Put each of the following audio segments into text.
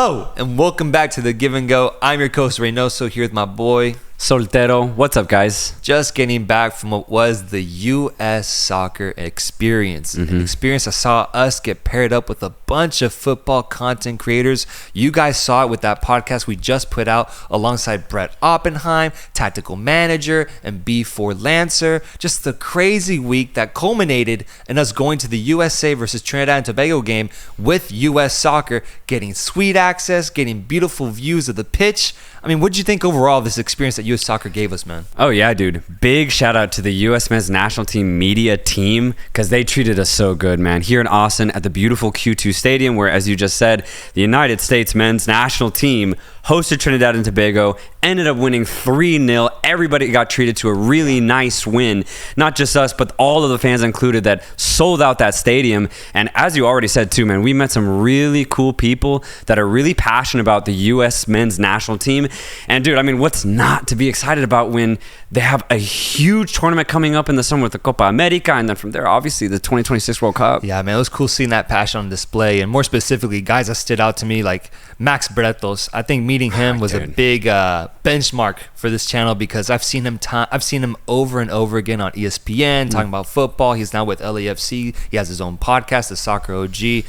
Hello and welcome back to The Give and Go. I'm your host Reynoso here with my boy Soltero. What's up, guys? Just getting back from what was the U.S. soccer experience. An experience that saw us get paired up with a bunch of football content creators. You guys saw it with that podcast we just put out alongside Brett Oppenheim, tactical manager, and B4 Lancer. Just the crazy week that culminated in us going to the USA versus Trinidad and Tobago game with U.S. soccer, getting suite access, getting beautiful views of the pitch. I mean, what did you think overall of this experience that U.S. soccer gave us, man? Oh, yeah, dude. Big shout out to the U.S. men's national team media team because they treated us so good, man. Here in Austin at the beautiful Q2 Stadium where, as you just said, the United States men's national team hosted Trinidad and Tobago, ended up winning 3-0. Everybody got treated to a really nice win. Not just us, but all of the fans included that sold out that stadium. And as you already said too, man, we met some really cool people that are really passionate about the U.S. men's national team. And dude, I mean, what's not to be excited about when they have a huge tournament coming up in the summer with the Copa America, and then from there, obviously, the 2026 World Cup. Yeah, man, it was cool seeing that passion on display. And more specifically, guys that stood out to me, like Max Bretos. I think meeting him was a big benchmark for this channel because I've seen him over and over again on ESPN talking about football. He's now with LAFC. He has his own podcast, the Soccer OG.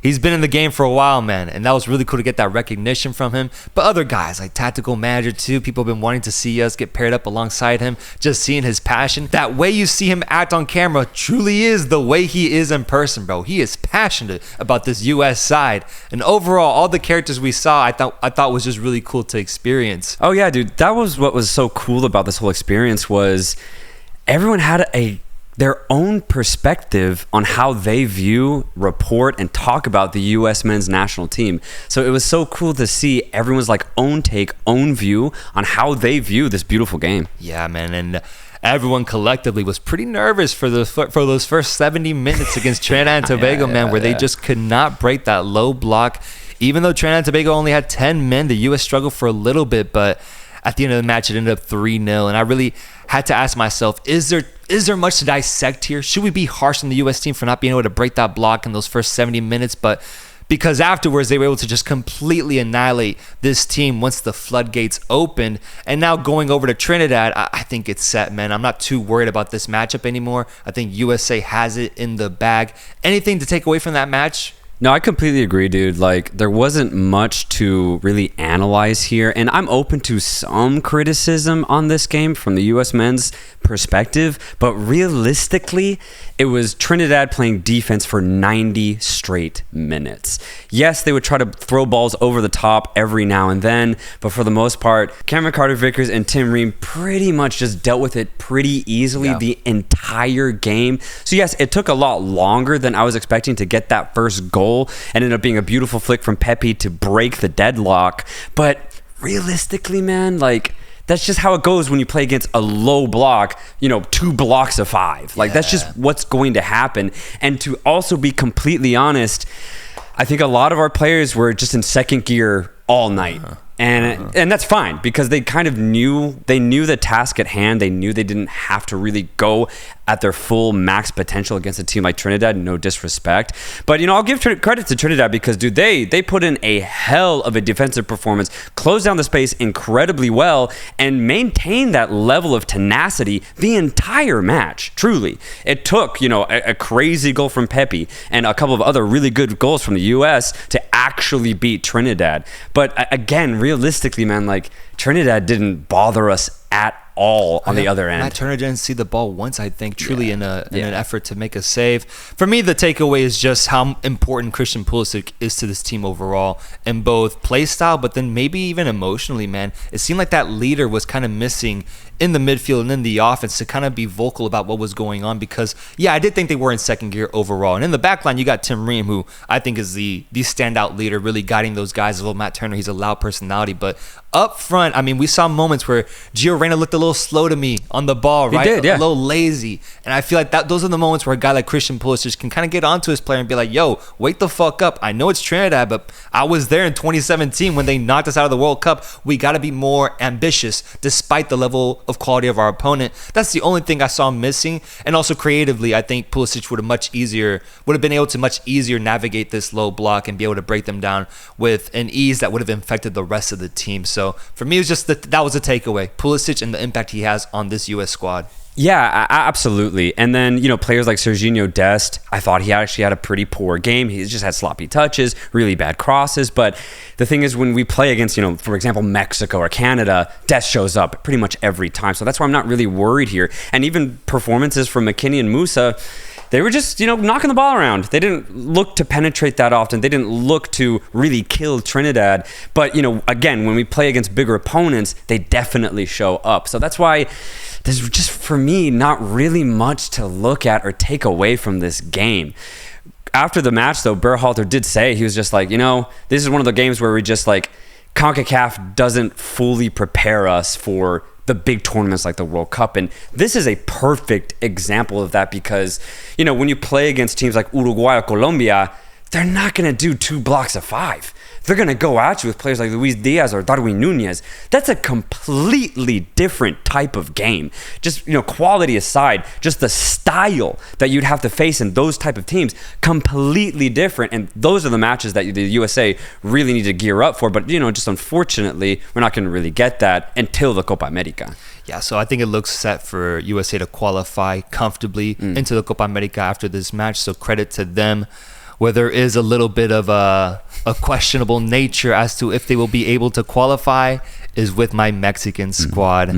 He's been in the game for a while, man, and that was really cool to get that recognition from him. But other guys like tactical manager too, people have been wanting to see us get paired up alongside him. Just seeing his passion, that way you see him act on camera truly is the way he is in person, bro. He is passionate about this U.S. side, and overall, all the characters we saw, I thought was just really cool to experience. Oh yeah, dude, that was what was so cool about this whole experience was everyone had their own perspective on how they view, report, and talk about the U.S. men's national team. So it was so cool to see everyone's like own take, own view on how they view this beautiful game. Yeah, man, and everyone collectively was pretty nervous for those first 70 minutes against Trinidad and Tobago, where they just could not break that low block. Even though Trinidad and Tobago only had 10 men, the U.S. struggled for a little bit, but at the end of the match, it ended up 3-0, and I really had to ask myself, is there much to dissect here? Should we be harsh on the U.S. team for not being able to break that block in those first 70 minutes? But because afterwards, they were able to just completely annihilate this team once the floodgates opened. And now going over to Trinidad, I think it's set, man. I'm not too worried about this matchup anymore. I think USA has it in the bag. Anything to take away from that match? No, I completely agree, dude. Like, there wasn't much to really analyze here, and I'm open to some criticism on this game from the U.S. men's perspective, but realistically, it was Trinidad playing defense for 90 straight minutes. Yes, they would try to throw balls over the top every now and then, but for the most part, Cameron Carter-Vickers and Tim Ream pretty much just dealt with it pretty easily the entire game. So yes, it took a lot longer than I was expecting to get that first goal. Ended up being a beautiful flick from Pepe to break the deadlock. But realistically, man, like, that's just how it goes when you play against a low block, 2 blocks of 5. Like, that's just what's going to happen. And to also be completely honest, I think a lot of our players were just in second gear all night. And that's fine because they kind of knew the task at hand. They knew they didn't have to really go at their full max potential against a team like Trinidad. No disrespect, but I'll give credit to Trinidad because dude, they put in a hell of a defensive performance, closed down the space incredibly well, and maintained that level of tenacity the entire match. Truly, it took a crazy goal from Pepe and a couple of other really good goals from the U.S. to actually beat Trinidad. But again, realistically, man, like, Trinidad didn't bother us at all on the other end. Matt Turner didn't see the ball once, I think, truly in an effort to make a save. For me, the takeaway is just how important Christian Pulisic is to this team overall in both play style, but then maybe even emotionally, man. It seemed like that leader was kind of missing in the midfield and in the offense to kind of be vocal about what was going on because, I did think they were in second gear overall. And in the back line, you got Tim Ream, who I think is the standout leader, really guiding those guys. Although Matt Turner, he's a loud personality. But up front, I mean, we saw moments where Gio Reyna looked a little little slow to me on the ball, right? He did, yeah. A little lazy. And I feel like those are the moments where a guy like Christian Pulisic can kind of get onto his player and be like, yo, wake the fuck up. I know it's Trinidad, but I was there in 2017 when they knocked us out of the World Cup. We got to be more ambitious despite the level of quality of our opponent. That's the only thing I saw missing. And also creatively, I think Pulisic would have been able to much easier navigate this low block and be able to break them down with an ease that would have infected the rest of the team. So for me, it was just that was a takeaway. Pulisic and the impact he has on this U.S. squad. Yeah, absolutely. And then, players like Serginho Dest, I thought he actually had a pretty poor game. He just had sloppy touches, really bad crosses. But the thing is, when we play against, for example, Mexico or Canada, Dest shows up pretty much every time. So that's why I'm not really worried here. And even performances from McKinney and Musa, they were just, knocking the ball around. They didn't look to penetrate that often. They didn't look to really kill Trinidad. But, again, when we play against bigger opponents, they definitely show up. So that's why there's just, for me, not really much to look at or take away from this game. After the match, though, Berhalter did say, he was just like, this is one of the games where we just like, CONCACAF doesn't fully prepare us for the big tournaments like the World Cup. And this is a perfect example of that because, when you play against teams like Uruguay or Colombia, they're not going to do 2 blocks of 5. They're going to go at you with players like Luis Diaz or Darwin Nunez. That's a completely different type of game. Just, quality aside, just the style that you'd have to face in those type of teams, completely different. And those are the matches that the USA really need to gear up for. But, just unfortunately, we're not going to really get that until the Copa America. Yeah, so I think it looks set for USA to qualify comfortably into the Copa America after this match. So credit to them. Where there is a little bit of a questionable nature as to if they will be able to qualify is with my Mexican squad.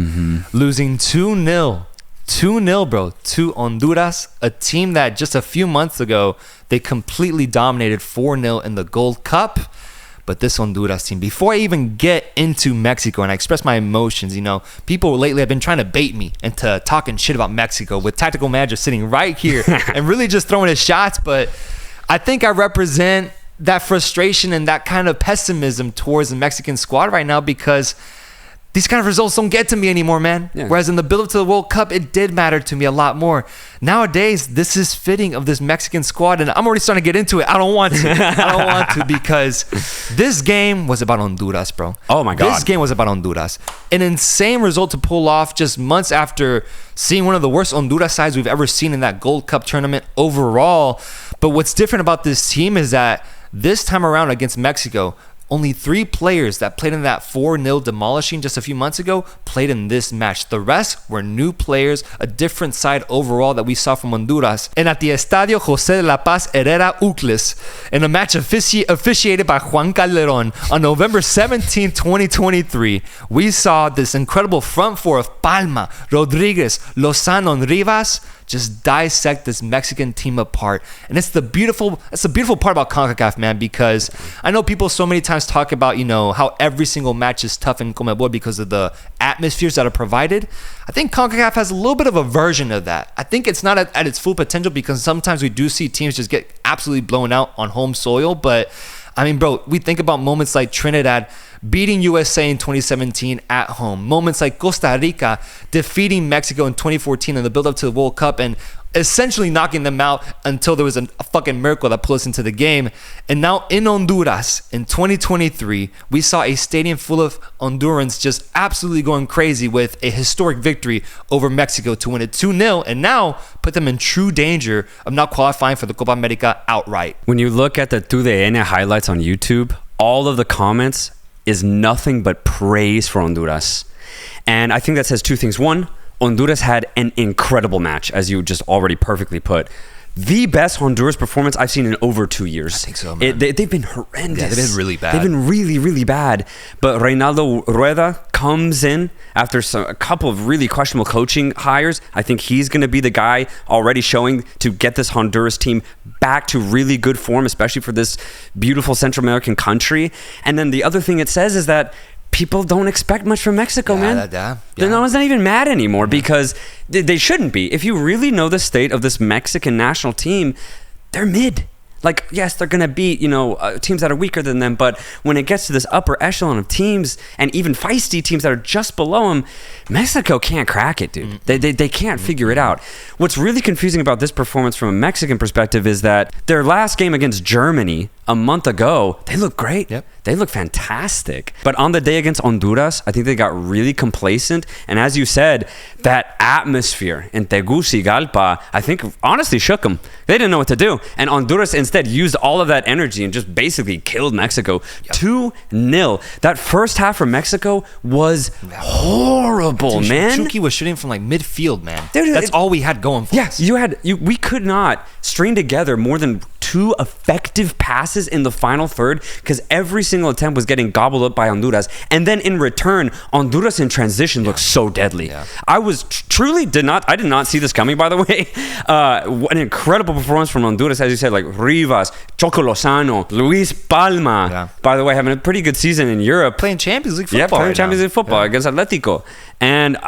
Losing 2-0. 2-0, bro, to Honduras, a team that just a few months ago, they completely dominated 4-0 in the Gold Cup. But this Honduras team, before I even get into Mexico and I express my emotions, people lately have been trying to bait me into talking shit about Mexico with tactical manager sitting right here and really just throwing his shots. But I think I represent that frustration and that kind of pessimism towards the Mexican squad right now because these kind of results don't get to me anymore, man. Yeah. Whereas in the build-up to the World Cup, it did matter to me a lot more. Nowadays, this is fitting of this Mexican squad, and I'm already starting to get into it. I don't want to because this game was about Honduras, bro. Oh, my God. This game was about Honduras. An insane result to pull off just months after seeing one of the worst Honduras sides we've ever seen in that Gold Cup tournament overall. But what's different about this team is that this time around against Mexico, only 3 players that played in that 4-0 demolishing just a few months ago played in this match. The rest were new players, a different side overall that we saw from Honduras. And at the Estadio José de la Paz Herrera Ucles, in a match officiated by Juan Calderon on November 17, 2023, we saw this incredible front four of Palma, Rodriguez, Lozano, and Rivas just dissect this Mexican team apart. And it's the beautiful part about CONCACAF, man, because I know people so many times talk about, how every single match is tough in CONMEBOL because of the atmospheres that are provided. I think CONCACAF has a little bit of a version of that. I think it's not at its full potential because sometimes we do see teams just get absolutely blown out on home soil. But I mean, bro, we think about moments like Trinidad beating USA in 2017 at home. Moments like Costa Rica defeating Mexico in 2014 in the build-up to the World Cup and essentially knocking them out until there was a fucking miracle that pulled us into the game. And now in Honduras in 2023, we saw a stadium full of Hondurans just absolutely going crazy with a historic victory over Mexico to win it 2-0 and now put them in true danger of not qualifying for the Copa America outright. When you look at the TUDN highlights on YouTube, all of the comments is nothing but praise for Honduras. And I think that says 2 things. One, Honduras had an incredible match, as you just already perfectly put. The best Honduras performance I've seen in over 2 years. I think so, man. They've been horrendous. Yeah, they've been really bad. They've been really, really bad. But Reynaldo Rueda comes in after a couple of really questionable coaching hires. I think he's going to be the guy already showing to get this Honduras team back to really good form, especially for this beautiful Central American country. And then the other thing it says is that people don't expect much from Mexico, man. No one's not even mad anymore because they shouldn't be. If you really know the state of this Mexican national team, they're mid. Like, yes, they're going to beat, teams that are weaker than them, but when it gets to this upper echelon of teams and even feisty teams that are just below them, Mexico can't crack it, dude. They can't figure it out. What's really confusing about this performance from a Mexican perspective is that their last game against Germany a month ago, they look great. Yep. They look fantastic. But on the day against Honduras, I think they got really complacent. And as you said, that atmosphere in Tegucigalpa, I think honestly shook them. They didn't know what to do. And Honduras instead used all of that energy and just basically killed Mexico. 2-0. That first half for Mexico was horrible, Dude, man. Chucky was shooting from like midfield, man. Dude, that's all we had going for us. We could not string together more than 2 effective passes in the final third because every single attempt was getting gobbled up by Honduras. And then in return, Honduras in transition looked so deadly. Yeah. I was I did not see this coming, by the way. An incredible performance from Honduras, as you said, like Rivas, Choco Lozano, Luis Palma. Yeah. By the way, having a pretty good season in Europe. Playing Champions League football. Yeah, playing Champions League football against Atletico. And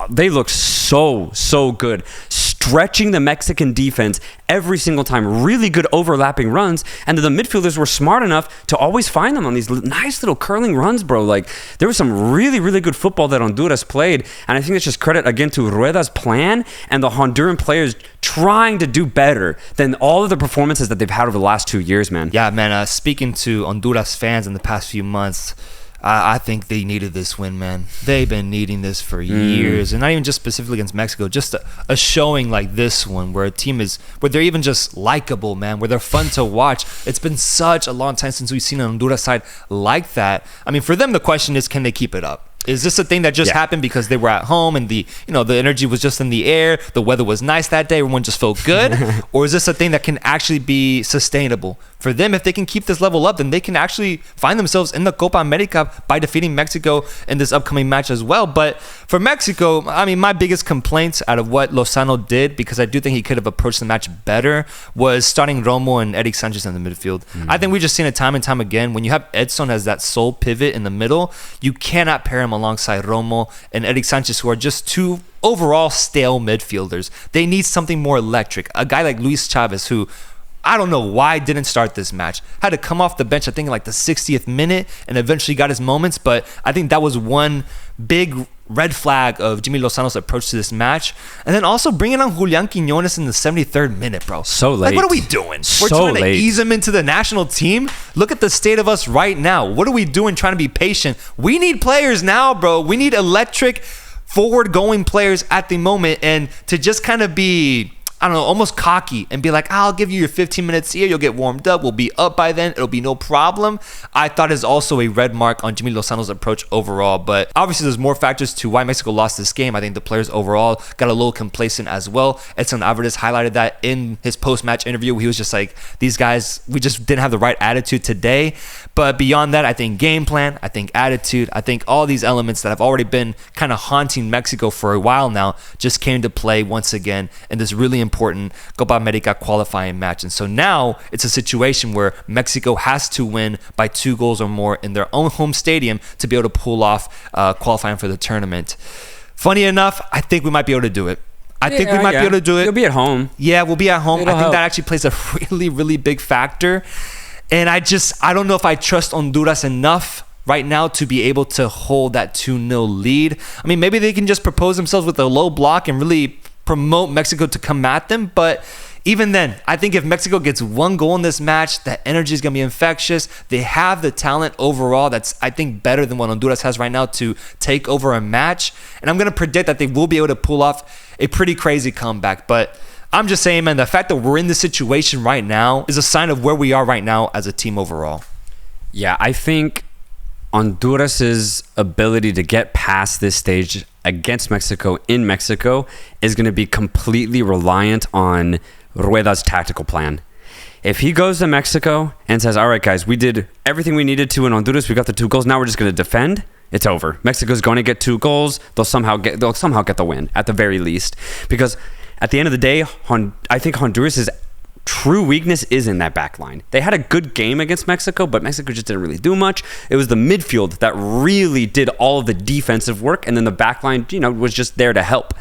they look so good. Stretching the Mexican defense every single time. Really good overlapping runs. And the midfielders were smart enough to always find them on these nice little curling runs, bro. Like, there was some really, really good football that Honduras played. And I think it's just credit, again, to Rueda's plan and the Honduran players trying to do better than all of the performances that they've had over the last 2 years, man. Yeah, man. Speaking to Honduras fans in the past few months, I think they needed this win, man. They've been needing this for years, and not even just specifically against Mexico, just a showing like this one where a team is, where they're even just likable, man, where they're fun to watch. It's been such a long time since we've seen an Honduras side like that. I mean, for them, the question is, can they keep it up? Is this a thing that just happened because they were at home and the energy was just in the air, the weather was nice that day, everyone just felt good? Or is this a thing that can actually be sustainable? For them, if they can keep this level up, then they can actually find themselves in the Copa America by defeating Mexico in this upcoming match as well. But for Mexico, I mean, my biggest complaints out of what Lozano did, because I do think he could have approached the match better, was starting Romo and Eric Sanchez in the midfield. I think we've just seen it time and time again. When you have Edson as that sole pivot in the middle, you cannot pair him alongside Romo and Eric Sanchez, who are just two overall stale midfielders. They need something more electric. A guy like Luis Chavez, who I don't know why didn't start this match. Had to come off the bench, I think, in like the 60th minute and eventually got his moments. But I think that was one big red flag of Jimmy Lozano's approach to this match. And then also bringing on Julian Quiñones in the 73rd minute, bro. So late. Like, what are we doing? We're So trying to late. ease him into the national team. Look at the state of us right now. What are we doing trying to be patient? We need players now, bro. We need electric, forward-going players at the moment. And to just kind of be, I don't know, almost cocky and be like, I'll give you your 15 minutes here. You'll get warmed up. We'll be up by then. It'll be no problem. I thought is also a red mark on Jimmy Lozano's approach overall. But obviously, there's more factors to why Mexico lost this game. I think the players overall got a little complacent as well. Edson Alvarez highlighted that in his post-match interview. He was just like, these guys, we just didn't have the right attitude today. But beyond that, I think game plan, I think attitude, I think all these elements that have already been kind of haunting Mexico for a while now just came to play once again in this really important Copa America qualifying match. And so now it's a situation where Mexico has to win by 2 goals or more in their own home stadium to be able to pull off qualifying for the tournament. Funny enough, I think we might be able to do it. I think we might be able to do it. You'll be at home. Yeah, we'll be at home. It'll I think help. that actually plays a really, really big factor. And I don't know if I trust Honduras enough right now to be able to hold that 2-0 lead. I mean, maybe they can just propose themselves with a low block and really promote Mexico to come at them. But even then, I think if Mexico gets 1 goal in this match, the energy is going to be infectious. They have the talent overall that's, I think, better than what Honduras has right now to take over a match. And I'm going to predict that they will be able to pull off a pretty crazy comeback. But I'm just saying, man, the fact that we're in this situation right now is a sign of where we are right now as a team overall. Yeah, I think Honduras's ability to get past this stage against Mexico in Mexico is going to be completely reliant on Rueda's tactical plan. If he goes to Mexico and says, all right, guys, we did everything we needed to in Honduras. We got the 2 goals. Now we're just going to defend. It's over. Mexico's going to get 2 goals. They'll somehow get the win at the very least. Because at the end of the day, I think Honduras's true weakness is in that back line. They had a good game against Mexico, but Mexico just didn't really do much. It was the midfield that really did all of the defensive work, and then the back line, was just there to help.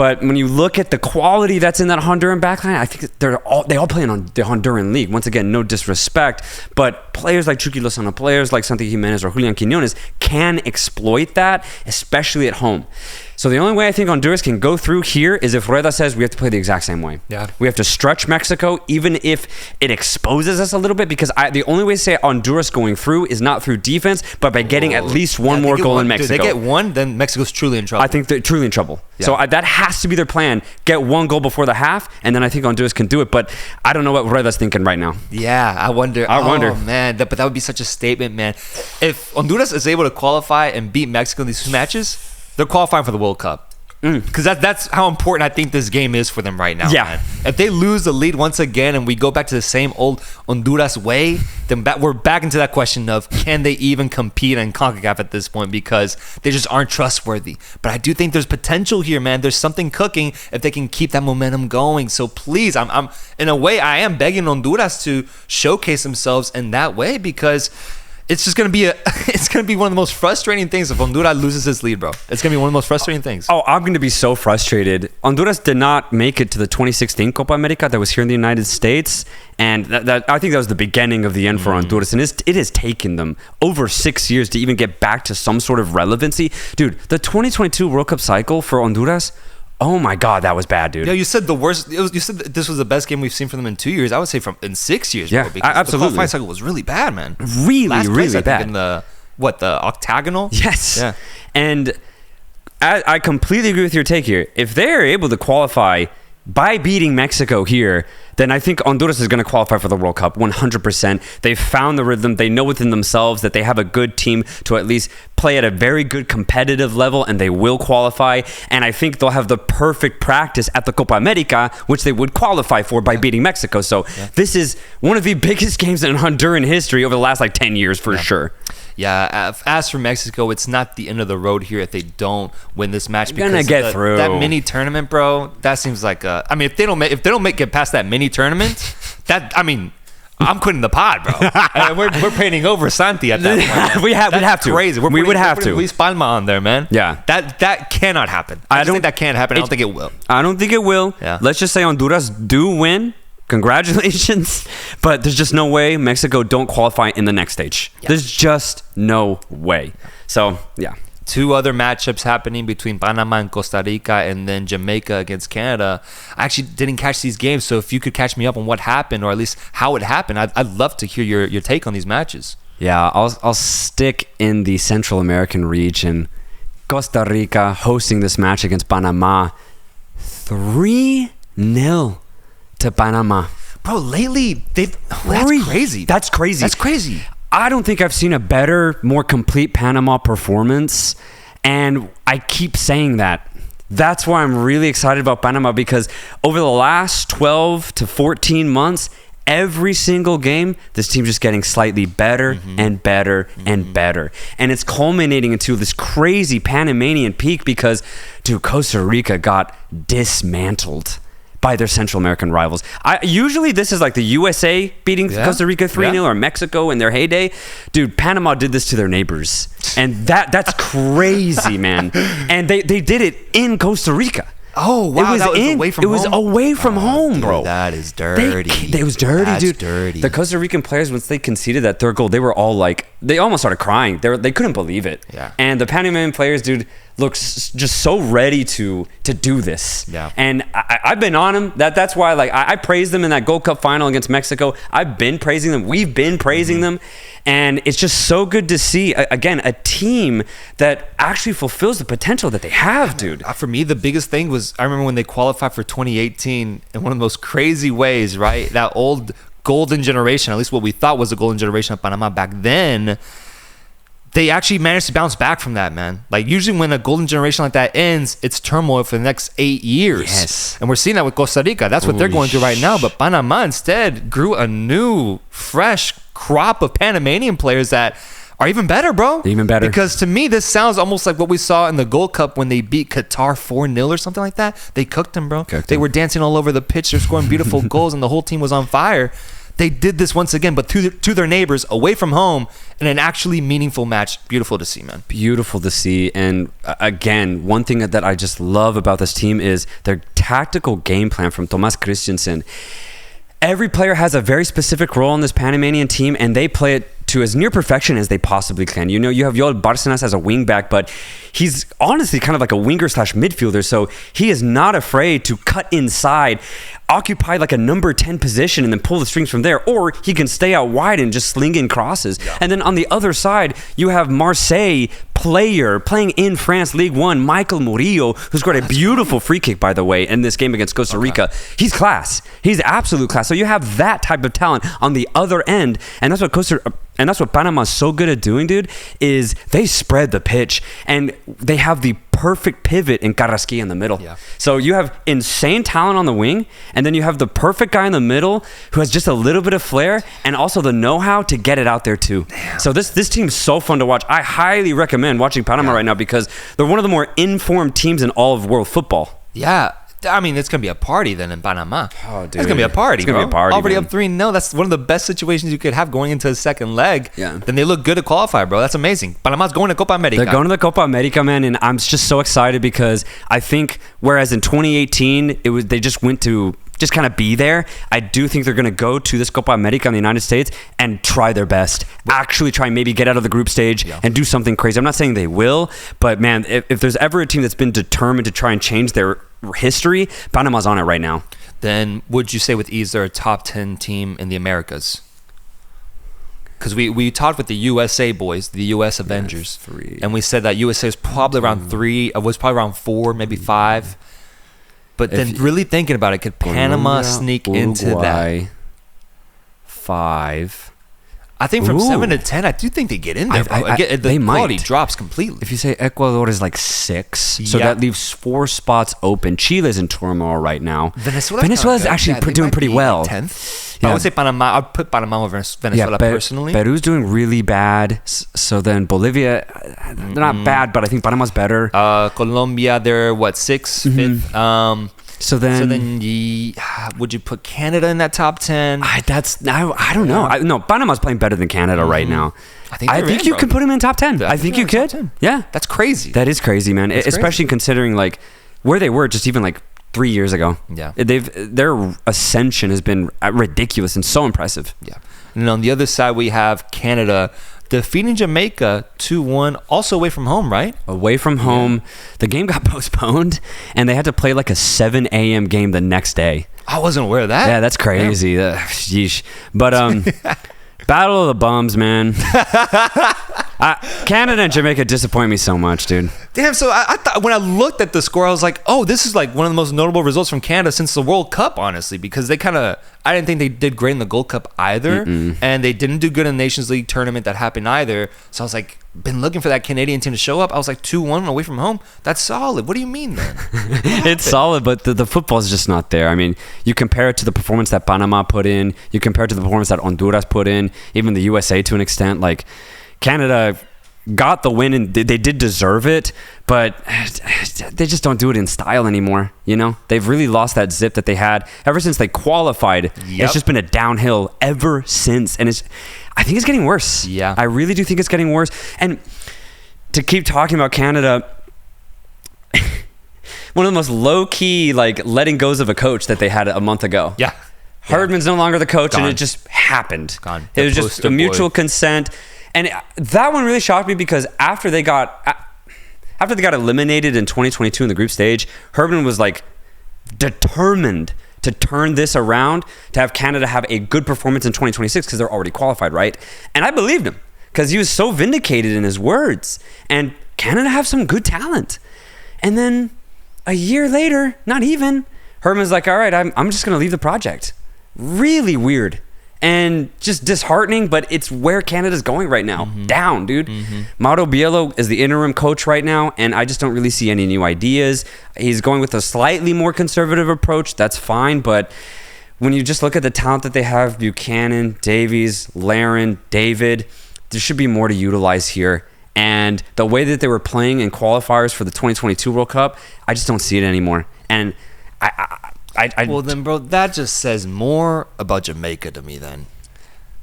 But when you look at the quality that's in that Honduran backline, I think they all play in the Honduran league. Once again, no disrespect, but players like Chucky Lozano, players like Santi Jimenez or Julian Quinones can exploit that, especially at home. So the only way I think Honduras can go through here is if Rueda says we have to play the exact same way. Yeah. We have to stretch Mexico, even if it exposes us a little bit, because the only way to say Honduras going through is not through defense, but by getting at least one more goal in Mexico. If they get one, then Mexico's truly in trouble. I think they're truly in trouble. Yeah. So that has to be their plan. Get one goal before the half, and then I think Honduras can do it. But I don't know what Rueda's thinking right now. Yeah, I wonder. Oh, man. But that would be such a statement, man. If Honduras is able to qualify and beat Mexico in these 2 matches, they're qualifying for the World Cup. Because that's how important I think this game is for them right now. Yeah. Man. If they lose the lead once again and we go back to the same old Honduras way, then we're back into that question of can they even compete in CONCACAF at this point, because they just aren't trustworthy. But I do think there's potential here, man. There's something cooking if they can keep that momentum going. So please, I'm in a way, I am begging Honduras to showcase themselves in that way, because it's just gonna be one of the most frustrating things if Honduras loses its lead, bro. It's gonna be one of the most frustrating things. Oh, I'm gonna be so frustrated. Honduras did not make it to the 2016 Copa America that was here in the United States, and that I think that was the beginning of the end for Honduras. And it has taken them over 6 years to even get back to some sort of relevancy, dude. The 2022 World Cup cycle for Honduras. Oh my God, that was bad, dude. Yeah, you said the worst. You said that this was the best game we've seen from them in 2 years. I would say in 6 years. Yeah, bro, because absolutely. The qualifying cycle was really bad, man. Really, Last place, really I think, bad. in the octagonal. Yes. Yeah. And I completely agree with your take here. If they're able to qualify by beating Mexico here, then I think Honduras is going to qualify for the World Cup 100%. They've found the rhythm. They know within themselves that they have a good team to at least play at a very good competitive level, and they will qualify. And I think they'll have the perfect practice at the Copa America, which they would qualify for by beating Mexico. So this is one of the biggest games in Honduran history over the last 10 years for sure. Yeah, as for Mexico, it's not the end of the road here if they don't win this match. They're gonna get through that mini tournament, bro. That seems like if they don't make it past that mini tournament, I'm quitting the pod, bro. And we're painting over Santi at that point. Man. We'd have to. Crazy. We would have to. Luis Palma on there, man. Yeah, that cannot happen. I don't think that can happen. I don't think it will. I don't think it will. Yeah. Let's just say Honduras do win. Congratulations. But there's just no way Mexico don't qualify in the next stage. Yeah. There's just no way. So, yeah. 2 other matchups happening between Panama and Costa Rica, and then Jamaica against Canada. I actually didn't catch these games, so if you could catch me up on what happened, or at least how it happened, I'd love to hear your take on these matches. Yeah, I'll stick in the Central American region. Costa Rica hosting this match against Panama. 3-0 to Panama. Bro, lately, that's crazy. That's crazy. I don't think I've seen a better, more complete Panama performance, and I keep saying that. That's why I'm really excited about Panama, because over the last 12 to 14 months, every single game, this team's just getting slightly better and better and better. And it's culminating into this crazy Panamanian peak because, dude, Costa Rica got dismantled by their Central American rivals. Usually this is like the USA beating Costa Rica 3-0 or Mexico in their heyday. Dude, Panama did this to their neighbors. And that's crazy, man. And they did it in Costa Rica. Oh, wow. It was away from home, bro. That is dirty. It was dirty, That's dude. dirty. The Costa Rican players, once they conceded that third goal, they were all like, they almost started crying. They couldn't believe it. Yeah. And the Panamanian players, dude, looks just so ready to do this. Yeah. And I've been on them. That's why, like, I praised them in that Gold Cup final against Mexico. I've been praising them. We've been praising them. And it's just so good to see, again, a team that actually fulfills the potential that they have, dude. For me, the biggest thing was, I remember when they qualified for 2018 in one of the most crazy ways, right? That old golden generation, at least what we thought was the golden generation of Panama back then, they actually managed to bounce back from that, man. Like, usually when a golden generation like that ends, it's turmoil for the next 8 years. Yes. And we're seeing that with Costa Rica. That's what they're going through right now. But Panama instead grew a new, fresh crop of Panamanian players that are even better, bro. Even better. Because to me, this sounds almost like what we saw in the Gold Cup when they beat Qatar 4-0 or something like that. They cooked them, bro. They were dancing all over the pitch. They're scoring beautiful goals, and the whole team was on fire. they did this once again, but to their neighbors, away from home, in an actually meaningful match. Beautiful to see, man. Beautiful to see. And again, one thing that I just love about this team is their tactical game plan from Thomas Christensen. Every player has a very specific role on this Panamanian team, and they play it to as near perfection as they possibly can. You know, you have Joel Bárcenas as a wingback, but he's honestly kind of like a winger slash midfielder, so he is not afraid to cut inside, occupy like a number 10 position, and then pull the strings from there, or he can stay out wide and just sling in crosses. Yeah. And then on the other side, you have Marseille player playing in France League One, Michael Murillo, who scored a beautiful free kick, by the way, in this game against Costa Rica. He's class. He's absolute class. So you have that type of talent on the other end, and that's what Panama's so good at doing, dude, is they spread the pitch, and they have the perfect pivot in Carrasquilla in the middle. Yeah. So you have insane talent on the wing, and then you have the perfect guy in the middle who has just a little bit of flair and also the know-how to get it out there too. Damn. So this team's so fun to watch. I highly recommend watching Panama right now because they're one of the more informed teams in all of world football. Yeah. I mean, it's going to be a party then in Panama. Oh, dude. It's going to be a party, It's going to be a party, Already man. up 3-0. That's one of the best situations you could have going into the second leg. Yeah. Then they look good to qualify, bro. That's amazing. Panama's going to Copa America. They're going to the Copa America, man, and I'm just so excited because I think whereas in 2018, they just went to just kind of be there, I do think they're going to go to this Copa America in the United States and try their best. Actually try and maybe get out of the group stage and do something crazy. I'm not saying they will, but man, if there's ever a team that's been determined to try and change their history, Panama's on it right now. Then would you say with ease they're a top 10 team in the Americas? Because we talked with the USA boys, the US Avengers, and we said that USA was probably around 3, was probably around 4, maybe 5. But then really thinking about it, could Panama sneak into that? 5. I think from 7 to 10, I do think they get in there, bro. The quality drops completely. If you say Ecuador is like 6, so that leaves 4 spots open. Chile's in turmoil right now. Venezuela's actually doing pretty well. 10th. Yeah. I would say Panama. I'd put Panama over Venezuela personally. Peru's doing really bad. So then Bolivia, they're not bad, but I think Panama's better. Colombia, they're what, 6th, 5th. So then would you put Canada in that top 10? I don't know. No, Panama's playing better than Canada right now. I think you could put them in top 10. I think you could. Yeah. That's crazy. That is crazy, man. Especially considering like where they were just even like 3 years ago. Yeah. Their ascension has been ridiculous and so impressive. Yeah. And on the other side, we have Canada defeating Jamaica 2-1, also away from home, right? Away from home. The game got postponed, and they had to play like a 7 a.m. game the next day. I wasn't aware of that. Yeah, that's crazy. Yeesh. But Battle of the Bums, man. Canada and Jamaica disappoint me so much, dude. Damn, so I thought when I looked at the score, I was like, oh, this is like one of the most notable results from Canada since the World Cup, honestly, because I didn't think they did great in the Gold Cup either, and they didn't do good in the Nations League tournament that happened either. So I was like, been looking for that Canadian team to show up. I was like 2-1 away from home. That's solid. What do you mean, then? It's solid, but the football is just not there. I mean, you compare it to the performance that Panama put in, you compare it to the performance that Honduras put in, even the USA to an extent. Like, Canada got the win and they did deserve it, but they just don't do it in style anymore. You know, they've really lost that zip that they had ever since they qualified. It's just been a downhill ever since, and I think it's getting worse. Yeah, I really do think it's getting worse. And to keep talking about Canada, one of the most low-key like letting goes of a coach that they had a month ago. Yeah, Herdman's no longer the coach, and it just happened. It was just a mutual consent. And that one really shocked me because after they got eliminated in 2022 in the group stage, Herdman was like determined to turn this around, to have Canada have a good performance in 2026 because they're already qualified, right? And I believed him because he was so vindicated in his words. And Canada have some good talent. And then a year later, not even, Herdman's like, all right, I'm just going to leave the project. Really weird. And just disheartening, but it's where Canada's going right now. Down, dude. Mauro Biello is the interim coach right now, and I just don't really see any new ideas. He's going with a slightly more conservative approach. That's fine, but when you just look at the talent that they have, Buchanan, Davies, Larin, David, there should be more to utilize here. And the way that they were playing in qualifiers for the 2022 World Cup, I just don't see it anymore. And I Well, then, bro, that just says more about Jamaica to me, then.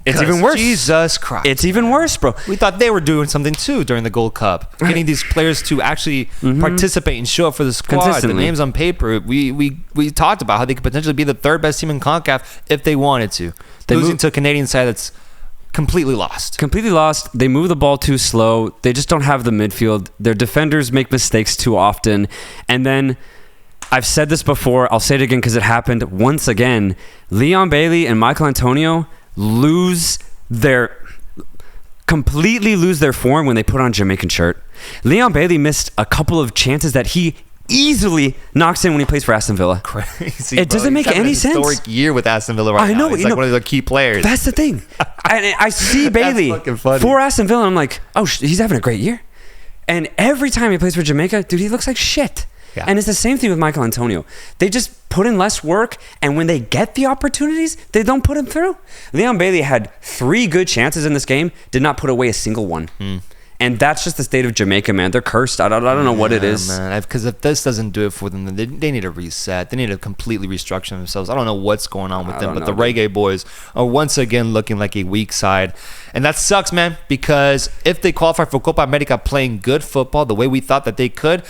It's even worse. Jesus Christ. It's even worse, bro. We thought they were doing something, too, during the Gold Cup. Getting these players to actually participate and show up for the squad. The names on paper. We talked about how they could potentially be the third best team in CONCACAF if they wanted to. Losing to a Canadian side that's completely lost. Completely lost. They move the ball too slow. They just don't have the midfield. Their defenders make mistakes too often. And then, I've said this before, I'll say it again because it happened once again. Leon Bailey and Michael Antonio completely lose their form when they put on a Jamaican shirt. Leon Bailey missed a couple of chances that he easily knocks in when he plays for Aston Villa. Crazy. It doesn't make any sense. Historic year with Aston Villa right now. He's like one of the key players. That's the thing. And I see Bailey for Aston Villa, and I'm like, oh, he's having a great year. And every time he plays for Jamaica, dude, he looks like shit. Yeah. And it's the same thing with Michael Antonio. They just put in less work, and when they get the opportunities, they don't put them through. Leon Bailey had 3 good chances in this game, did not put away a single one. And that's just the state of Jamaica, man. They're cursed. I don't know what it is. Because if this doesn't do it for them, then they need to reset. They need to completely restructure themselves. I don't know what's going on with them, but the Reggae Boys are once again looking like a weak side. And that sucks, man, because if they qualify for Copa America playing good football the way we thought that they could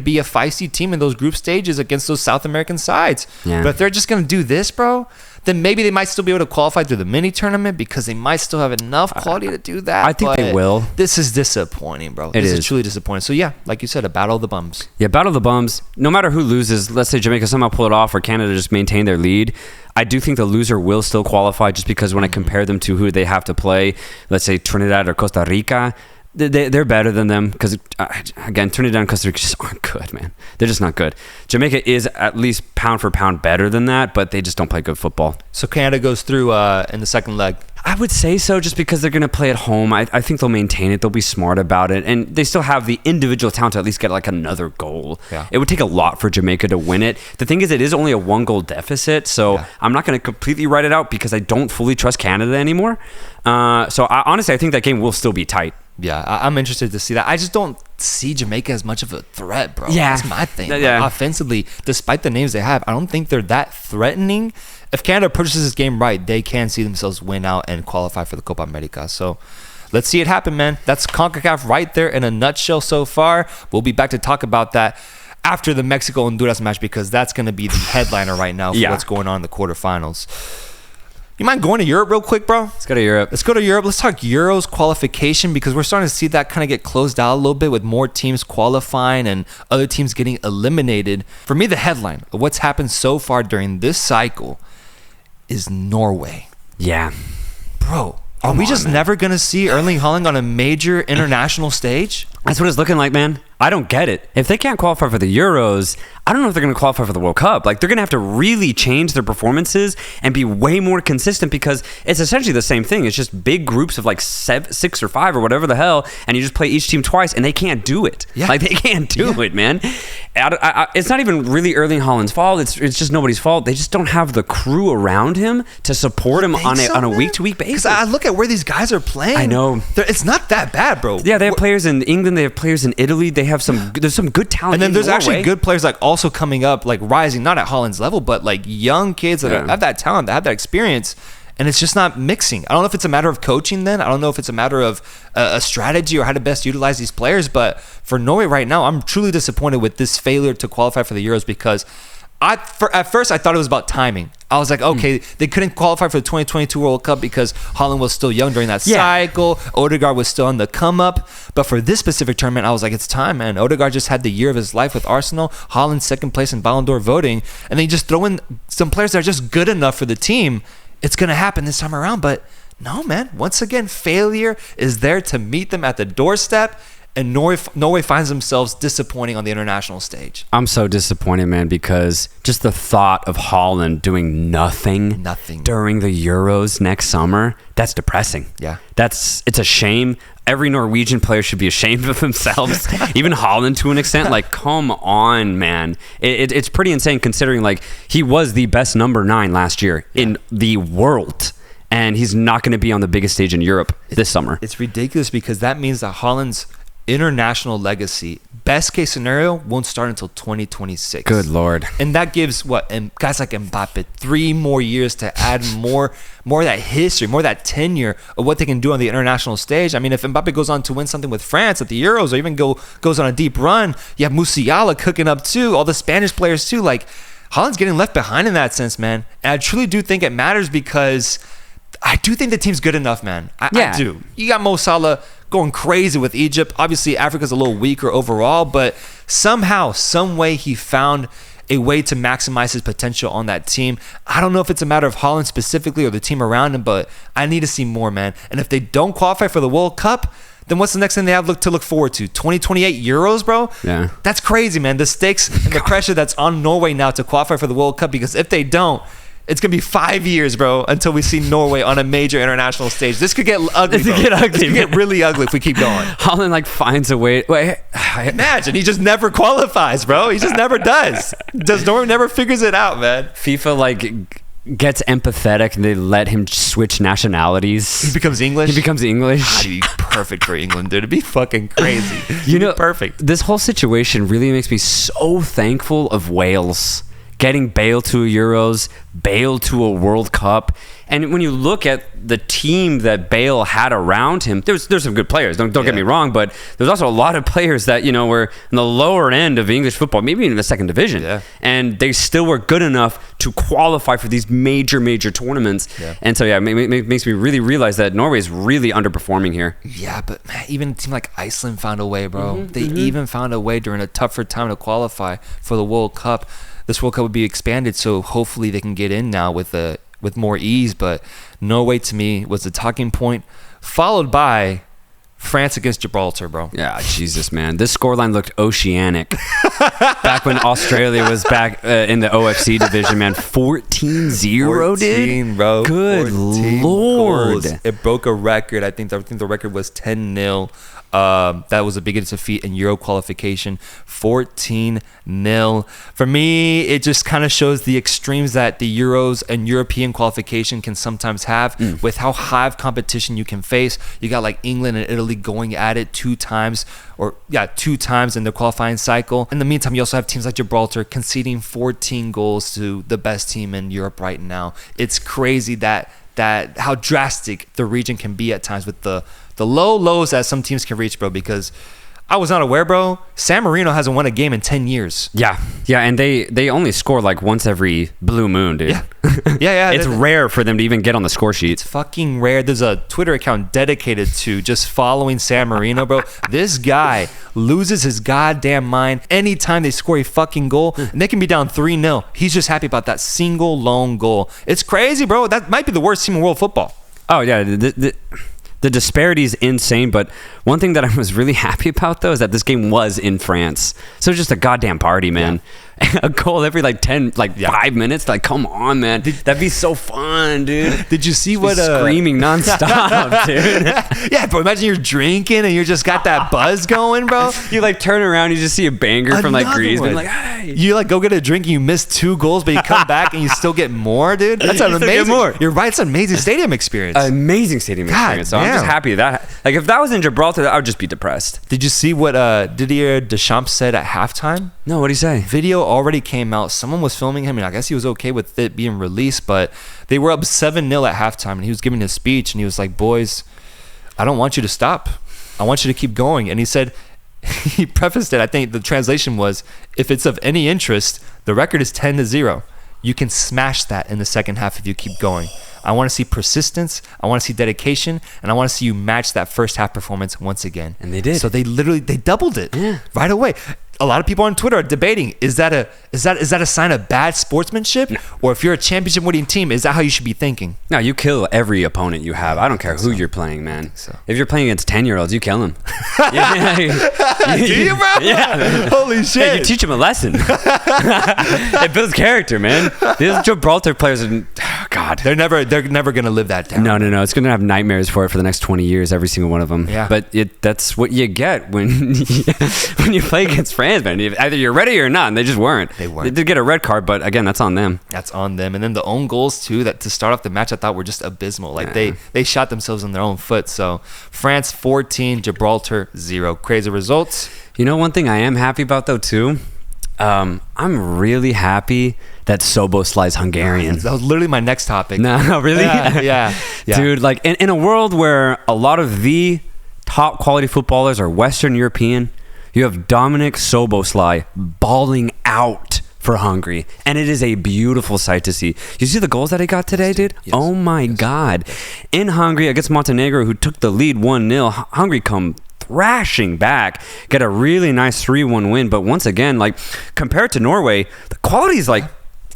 be a feisty team in those group stages against those South American sides. Yeah. But if they're just going to do this, bro, then maybe they might still be able to qualify through the mini tournament because they might still have enough quality to do that. I think they will. This is disappointing, bro. This is truly disappointing. So, yeah, like you said, a battle of the bums. Yeah, battle of the bums. No matter who loses, let's say Jamaica somehow pull it off or Canada just maintain their lead, I do think the loser will still qualify just because when I compare them to who they have to play, let's say Trinidad or Costa Rica, they're better than them because, again, Trinidad and Costa Rica just aren't good, man. They're just not good. Jamaica is at least pound for pound better than that, but they just don't play good football. So Canada goes through in the second leg. I would say so just because they're going to play at home. I think they'll maintain it. They'll be smart about it. And they still have the individual talent to at least get like another goal. Yeah. It would take a lot for Jamaica to win it. The thing is, it is only a 1-goal deficit. So I'm not going to completely write it out because I don't fully trust Canada anymore. Honestly, I think that game will still be tight. Yeah, I'm interested to see that. I just don't see Jamaica as much of a threat, bro. Yeah. That's my thing. Yeah. Offensively, despite the names they have, I don't think they're that threatening. If Canada approaches this game right, they can see themselves win out and qualify for the Copa America. So let's see it happen, man. That's CONCACAF right there in a nutshell so far. We'll be back to talk about that after the Mexico-Honduras match because that's going to be the headliner right now for what's going on in the quarterfinals. You mind going to Europe real quick, bro? Let's go to Europe. Let's talk EUROS qualification because we're starting to see that kind of get closed out a little bit with more teams qualifying and other teams getting eliminated. For me, the headline of what's happened so far during this cycle is Norway. Yeah. Bro, are we just never going to see Erling Haaland on a major international stage? That's what it's looking like, man. I don't get it. If they can't qualify for the Euros, I don't know if they're going to qualify for the World Cup. Like, they're going to have to really change their performances and be way more consistent because it's essentially the same thing. It's just big groups of like 6 or 5 or whatever the hell, and you just play each team twice, and they can't do it. Yeah. Like, they can't do it, man. It's not even really Erling Haaland's fault. It's just nobody's fault. They just don't have the crew around him to support him on a week-to-week basis. Because I look at where these guys are playing. I know. It's not that bad, bro. Yeah, they have players in England. They have players in Italy. They have there's some good talent. And then there's Norway. Actually good players like also coming up, like rising, not at Haaland's level, but like young kids that have that talent, that have that experience, and it's just not mixing. I don't know if it's a matter of coaching then. I don't know if it's a matter of a strategy or how to best utilize these players, but for Norway right now, I'm truly disappointed with this failure to qualify for the Euros because at first I thought it was about timing. I was like, okay, they couldn't qualify for the 2022 World Cup because Haaland was still young during that cycle. Odegaard was still on the come up. But for this specific tournament, I was like, it's time, man. Odegaard just had the year of his life with Arsenal. Haaland second place in Ballon d'Or voting. And then you just throw in some players that are just good enough for the team. It's going to happen this time around. But no, man. Once again, failure is there to meet them at the doorstep. And Norway finds themselves disappointing on the international stage. I'm so disappointed, man, because just the thought of Haaland doing nothing during the Euros next summer, that's depressing. Yeah. It's a shame. Every Norwegian player should be ashamed of themselves. Even Haaland to an extent. Like, come on, man. It's pretty insane considering, like, he was the best number 9 last year in the world. And he's not going to be on the biggest stage in Europe this summer. It's ridiculous because that means that Haaland's international legacy, best case scenario, won't start until 2026. Good Lord. And that gives and guys like Mbappe 3 more years to add more of that history, more of that tenure of what they can do on the international stage. I mean, if Mbappe goes on to win something with France at the Euros, or even goes on a deep run, you have Musiala cooking up too, all the Spanish players too. Like, Holland's getting left behind in that sense, man. And I truly do think it matters, because I do think the team's good enough, man. I do. You got Mo Salah going crazy with Egypt. Obviously, Africa's a little weaker overall, but somehow, some way, he found a way to maximize his potential on that team. I don't know if it's a matter of Holland specifically or the team around him, but I need to see more, man. And if they don't qualify for the World Cup, then what's the next thing they have to look forward to? 2028 Euros, bro? Yeah. That's crazy, man. The stakes and the pressure that's on Norway now to qualify for the World Cup, because if they don't, it's going to be 5 years, bro, until we see Norway on a major international stage. This could get ugly, bro. This could get really ugly if we keep going. Holland, finds a way. Wait, imagine. He just never qualifies, bro. He just never does. Norway never figures it out, man. FIFA, gets empathetic, and they let him switch nationalities. He becomes English? He becomes English. He'd be perfect for England, dude. It'd be fucking crazy. Perfect. This whole situation really makes me so thankful of Wales. Getting Bale to a Euros, Bale to a World Cup. And when you look at the team that Bale had around him, there's some good players, don't get me wrong, but there's also a lot of players that, were in the lower end of English football, maybe even the second division. Yeah. And they still were good enough to qualify for these major tournaments. Yeah. And so, it makes me really realize that Norway is really underperforming here. Yeah, but man, even a team like Iceland found a way, bro. They even found a way during a tougher time to qualify for the World Cup. This World Cup would be expanded, so hopefully they can get in now with more ease. But Norway, to me, was the talking point, followed by France against Gibraltar, bro. Yeah, Jesus, man. This scoreline looked oceanic. Back when Australia was back in the OFC division, man. 14-0, 14, bro. Good Lord. Goals. It broke a record. I think the record was 10-0. That was the biggest defeat in Euro qualification, 14-0. For me, it just kind of shows the extremes that the Euros and European qualification can sometimes have with how high of competition you can face. You got like England and Italy going at it 2 times in the qualifying cycle. In the meantime, you also have teams like Gibraltar conceding 14 goals to the best team in Europe right now. It's crazy that how drastic the region can be at times with the low lows that some teams can reach, bro, because I was not aware, bro. San Marino hasn't won a game in 10 years. Yeah, and they only score once every blue moon, dude. Yeah. It's rare for them to even get on the score sheet. It's fucking rare. There's a Twitter account dedicated to just following San Marino, bro. This guy loses his goddamn mind anytime they score a fucking goal, and they can be down 3-0. He's just happy about that single lone goal. It's crazy, bro. That might be the worst team in world football. Oh, yeah. The disparity is insane, but one thing that I was really happy about, though, is that this game was in France. So it's just a goddamn party, man. Yeah. A goal every 5 minutes. Come on, man. That'd be so fun, dude. Did you see what screaming nonstop, dude? Yeah, bro. Imagine you're drinking and you just got that buzz going, bro. You turn around, you just see a banger from Griezmann. Hey. You go get a drink and you miss 2 goals, but you come back and you still get more, dude. That's an amazing. More. You're right. It's an amazing stadium experience. Amazing stadium experience. So I'm just happy that if that was in Gibraltar, I would just be depressed. Did you see what Didier Deschamps said at halftime? No, what'd he say? Video already came out. Someone was filming him, and I guess he was okay with it being released, but they were up 7-0 at halftime, and he was giving his speech, and he was like, boys, I don't want you to stop. I want you to keep going. And he said, he prefaced it, I think the translation was, if it's of any interest, the record is 10-0. You can smash that in the second half if you keep going. I want to see persistence, I want to see dedication, and I want to see you match that first half performance once again. And they did. So they doubled it right away. A lot of people on Twitter are debating, is that a sign of bad sportsmanship? No. Or if you're a championship winning team, is that how you should be thinking? No, you kill every opponent you have. I don't care who you're playing, man. If you're playing against 10-year-olds, you kill them. Do you, bro? Yeah. Holy shit. Hey, you teach them a lesson. It builds character, man. These Gibraltar players are, God. They're never going to live that down. No. It's going to have nightmares for it for the next 20 years, every single one of them. Yeah. But that's what you get when you play against France, man. Either you're ready or not, and they just weren't. They weren't. They did get a red card, but again, that's on them. That's on them. And then the own goals, too, that to start off the match, I thought were just abysmal. Like, they shot themselves in their own foot. So, France 14, Gibraltar 0. Crazy results. You know, one thing I am happy about, though, too? I'm really happy that Szoboszlai's Hungarian. That was literally my next topic. No, really? Yeah. Dude, like, in a world where a lot of the top quality footballers are Western European, you have Dominik Szoboszlai balling out for Hungary, and it is a beautiful sight to see. You see the goals that he got today, dude? Yes. Oh my God. In Hungary against Montenegro, who took the lead 1-0, Hungary come thrashing back, get a really nice 3-1 win. But once again, like, compared to Norway, the quality is like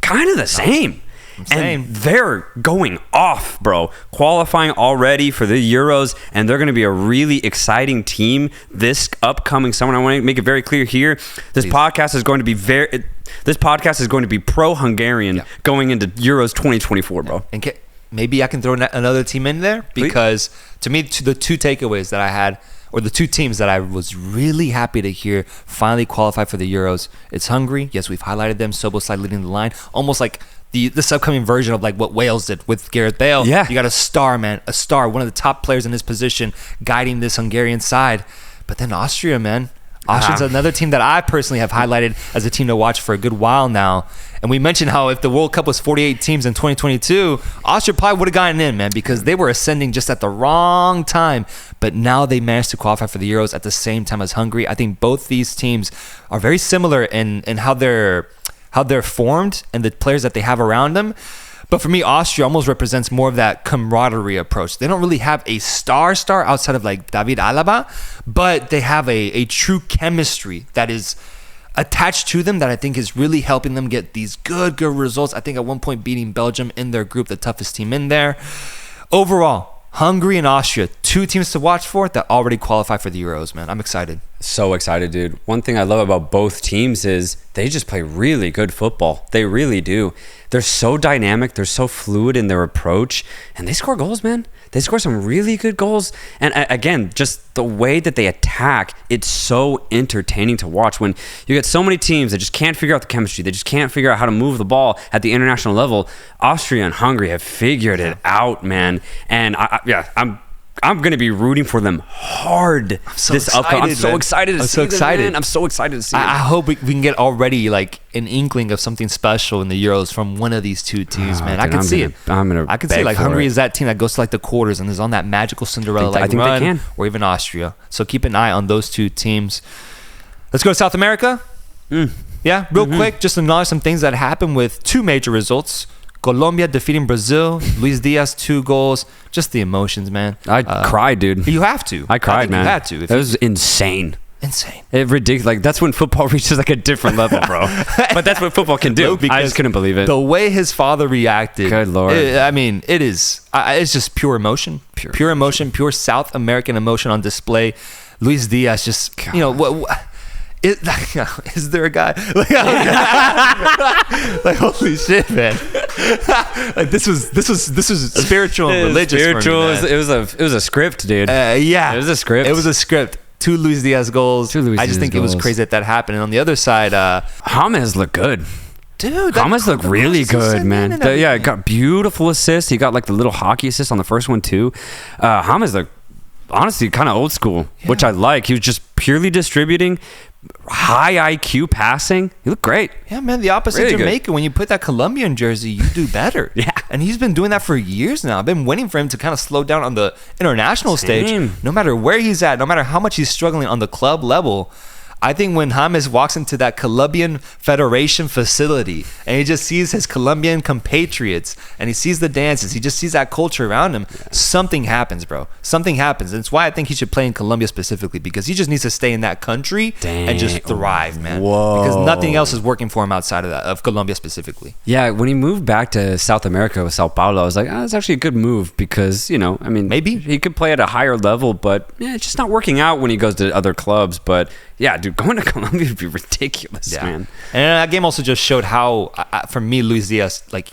kind of the same. And they're going off, bro. Qualifying already for the Euros, and they're going to be a really exciting team this upcoming summer. And I want to make it very clear here. This podcast is going to be pro-Hungarian going into Euros 2024, bro. And maybe I can throw another team in there because to me, the two takeaways that I had, or the two teams that I was really happy to hear finally qualify for the Euros, it's Hungary. Yes, we've highlighted them. Szoboszlai leading the line, almost like this upcoming version of like what Wales did with Gareth Bale. Yeah. You got a star, man, a star, one of the top players in his position guiding this Hungarian side. But then Austria, man. Austria's another team that I personally have highlighted as a team to watch for a good while now. And we mentioned how if the World Cup was 48 teams in 2022, Austria probably would have gotten in, man, because they were ascending just at the wrong time. But now they managed to qualify for the Euros at the same time as Hungary. I think both these teams are very similar in how they're formed and the players that they have around them. But for me, Austria almost represents more of that camaraderie approach. They don't really have a star outside of like David Alaba, but they have a true chemistry that is attached to them that I think is really helping them get these good results. I think at one point beating Belgium in their group, the toughest team in there. Overall, Hungary and Austria, two teams to watch for that already qualify for the Euros, man. I'm excited. So excited, dude. One thing I love about both teams is they just play really good football. They really do. They're so dynamic. They're so fluid in their approach. And they score goals, man. They score some really good goals. And again, just the way that they attack, it's so entertaining to watch. When you get so many teams that just can't figure out the chemistry, they just can't figure out how to move the ball at the international level, Austria and Hungary have figured it out, man. And I'm going to be rooting for them hard this upcoming. I'm so excited to see them, man. I'm so excited to see them. I hope we can get already like an inkling of something special in the Euros from one of these two teams, man. I can see it. I can see like Hungary is that team that goes to like the quarters and is on that magical Cinderella like run, they can. Or even Austria. So keep an eye on those two teams. Let's go to South America. Yeah, real quick, just acknowledge some things that happened with two major results. Colombia defeating Brazil. Luis Diaz, 2 goals. Just the emotions, man. I cried, dude. You have to. I cried, man. You had to. That was insane. Insane. Ridiculous. Like, that's when football reaches like a different level, bro. But that's what football can do. I just couldn't believe it. The way his father reacted. Good Lord. It is. It's just pure emotion. Pure emotion. Pure South American emotion on display. Luis Diaz just, God. You know, what is there a guy like holy shit, man? Like this was spiritual and religious. Spiritual. For me, it was a script, dude. Yeah, it was a script. It was a script. 2 Luis Diaz goals. I just think it was crazy that happened. And on the other side, James looked good. Dude, James looked really good, man. Yeah, got beautiful assists. He got like the little hockey assist on the first one too. James looked honestly kind of old school, which I like. He was just purely distributing, high IQ passing. He looked great. Yeah, man. The opposite really Jamaica. Good. When you put that Colombian jersey, you do better. Yeah. And he's been doing that for years now. I've been waiting for him to kind of slow down on the international stage. No matter where he's at, no matter how much he's struggling on the club level, I think when James walks into that Colombian Federation facility and he just sees his Colombian compatriots and he sees the dances, he just sees that culture around him, something happens, bro. Something happens. And it's why I think he should play in Colombia specifically, because he just needs to stay in that country and just thrive, man. Whoa. Because nothing else is working for him outside of that, of Colombia specifically. Yeah, when he moved back to South America with Sao Paulo, I was like, it's actually a good move because, maybe he could play at a higher level, but it's just not working out when he goes to other clubs. But yeah, dude, going to Colombia would be ridiculous, man. And that game also just showed how, for me, Luis Diaz, like,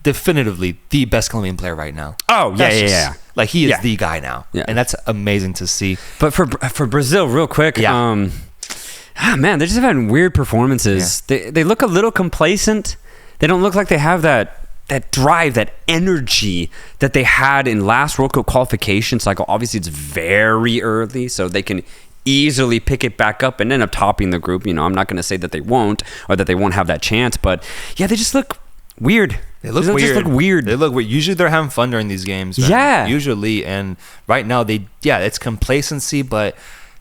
definitively the best Colombian player right now. Oh, yeah. Like, he is the guy now. Yeah. And that's amazing to see. But for Brazil, real quick, man, they just have had weird performances. Yeah. They look a little complacent. They don't look like they have that drive, that energy that they had in last World Cup qualification cycle. Obviously, it's very early, so they can easily pick it back up and end up topping the group. I'm not going to say that they won't or that they won't have that chance, but yeah, they just look weird. They just look weird. They look weird. Usually they're having fun during these games. Right? Yeah. Usually, and right now it's complacency, but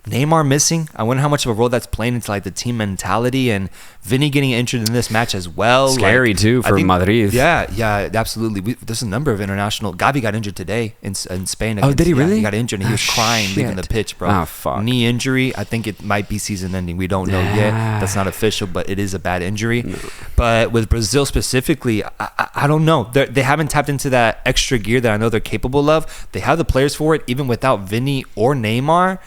Neymar missing. I wonder how much of a role that's playing into like the team mentality, and Vinny getting injured in this match as well. Scary too for Madrid. Yeah, absolutely. There's a number of international. Gavi got injured today in Spain. Oh, did he really? He got injured and he was crying leaving the pitch, bro. Oh, fuck. Knee injury. I think it might be season ending. We don't know yet. That's not official, but it is a bad injury. No. But with Brazil specifically, I don't know. They haven't tapped into that extra gear that I know they're capable of. They have the players for it, even without Vinny or Neymar.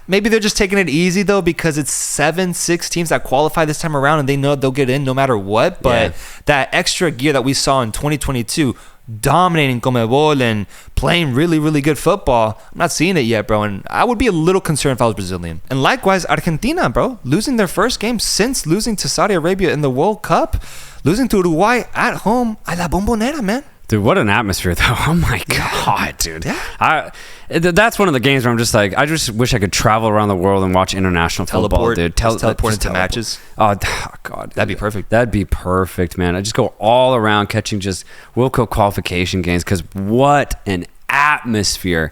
Maybe they're just taking it easy though, because it's 6 teams that qualify this time around and they know they'll get in no matter what. But that extra gear that we saw in 2022, dominating CONMEBOL and playing really, really good football, I'm not seeing it yet, bro. And I would be a little concerned if I was Brazilian. And likewise, Argentina, bro, losing their first game since losing to Saudi Arabia in the World Cup, losing to Uruguay at home a la Bombonera, man. Dude, what an atmosphere, though. Oh, my God, dude. Yeah. That's one of the games where I'm just like, I just wish I could travel around the world and watch international football, dude. Teleport into matches. Oh, God. That'd be perfect. That'd be perfect, man. I just go all around catching just World Cup qualification games, because what an atmosphere.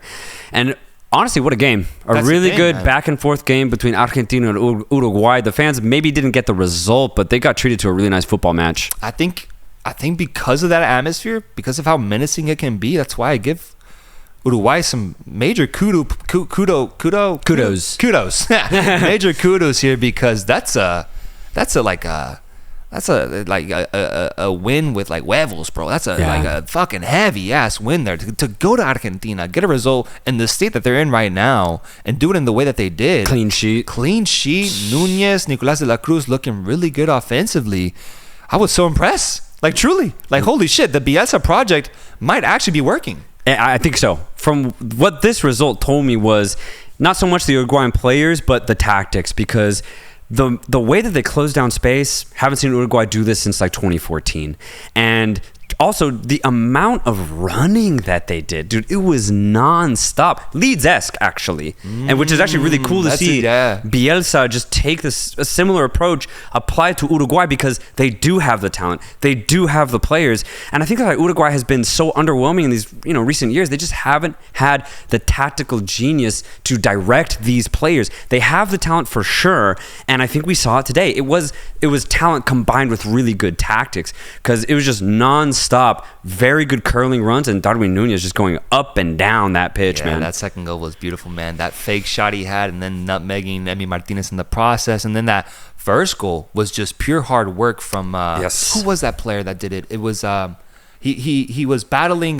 And honestly, what a game. That's really good back-and-forth game between Argentina and Uruguay. The fans maybe didn't get the result, but they got treated to a really nice football match. I think because of that atmosphere, because of how menacing it can be, that's why I give Uruguay some major kudos. Major kudos here, because that's a win with like huevos, bro. That's like a fucking heavy ass win there to go to Argentina, get a result in the state that they're in right now, and do it in the way that they did. Clean sheet. Nunez, Nicolas de la Cruz looking really good offensively. I was so impressed. Like, truly. Like, holy shit, the Bielsa project might actually be working. I think so. From what this result told me was not so much the Uruguayan players, but the tactics, because the way that they closed down space, haven't seen Uruguay do this since like 2014. And also the amount of running that they did, dude, it was non-stop. Leeds-esque, actually. And which is actually really cool to see Bielsa just take a similar approach applied to Uruguay, because they do have the talent. They do have the players. And I think that Uruguay has been so underwhelming in these recent years. They just haven't had the tactical genius to direct these players. They have the talent for sure, and I think we saw it today. It was talent combined with really good tactics, because it was just non-stop, very good curling runs, and Darwin Nunez just going up and down that pitch, man. That second goal was beautiful, man. That fake shot he had, and then nutmegging Emi Martinez in the process, and then that first goal was just pure hard work from who was that player that did it? It was he was battling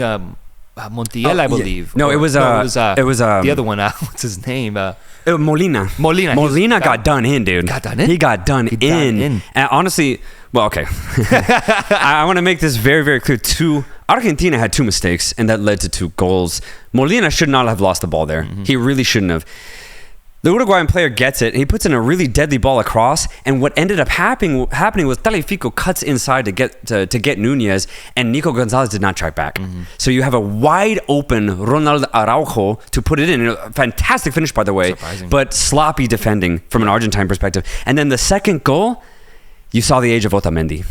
Montiel, I believe. No, it was the other one. What's his name? Molina. Molina got done in, dude. He got done in. And honestly, well, okay. I want to make this very, very clear. Argentina had 2 mistakes, and that led to 2 goals. Molina should not have lost the ball there. He really shouldn't have. The Uruguayan player gets it, and he puts in a really deadly ball across. And what ended up happening was Tagliafico cuts inside to get Nunez, and Nico Gonzalez did not track back. So you have a wide open Ronald Araujo to put it in. A fantastic finish, by the way, but sloppy defending from an Argentine perspective. And then the second goal, you saw the age of Otamendi.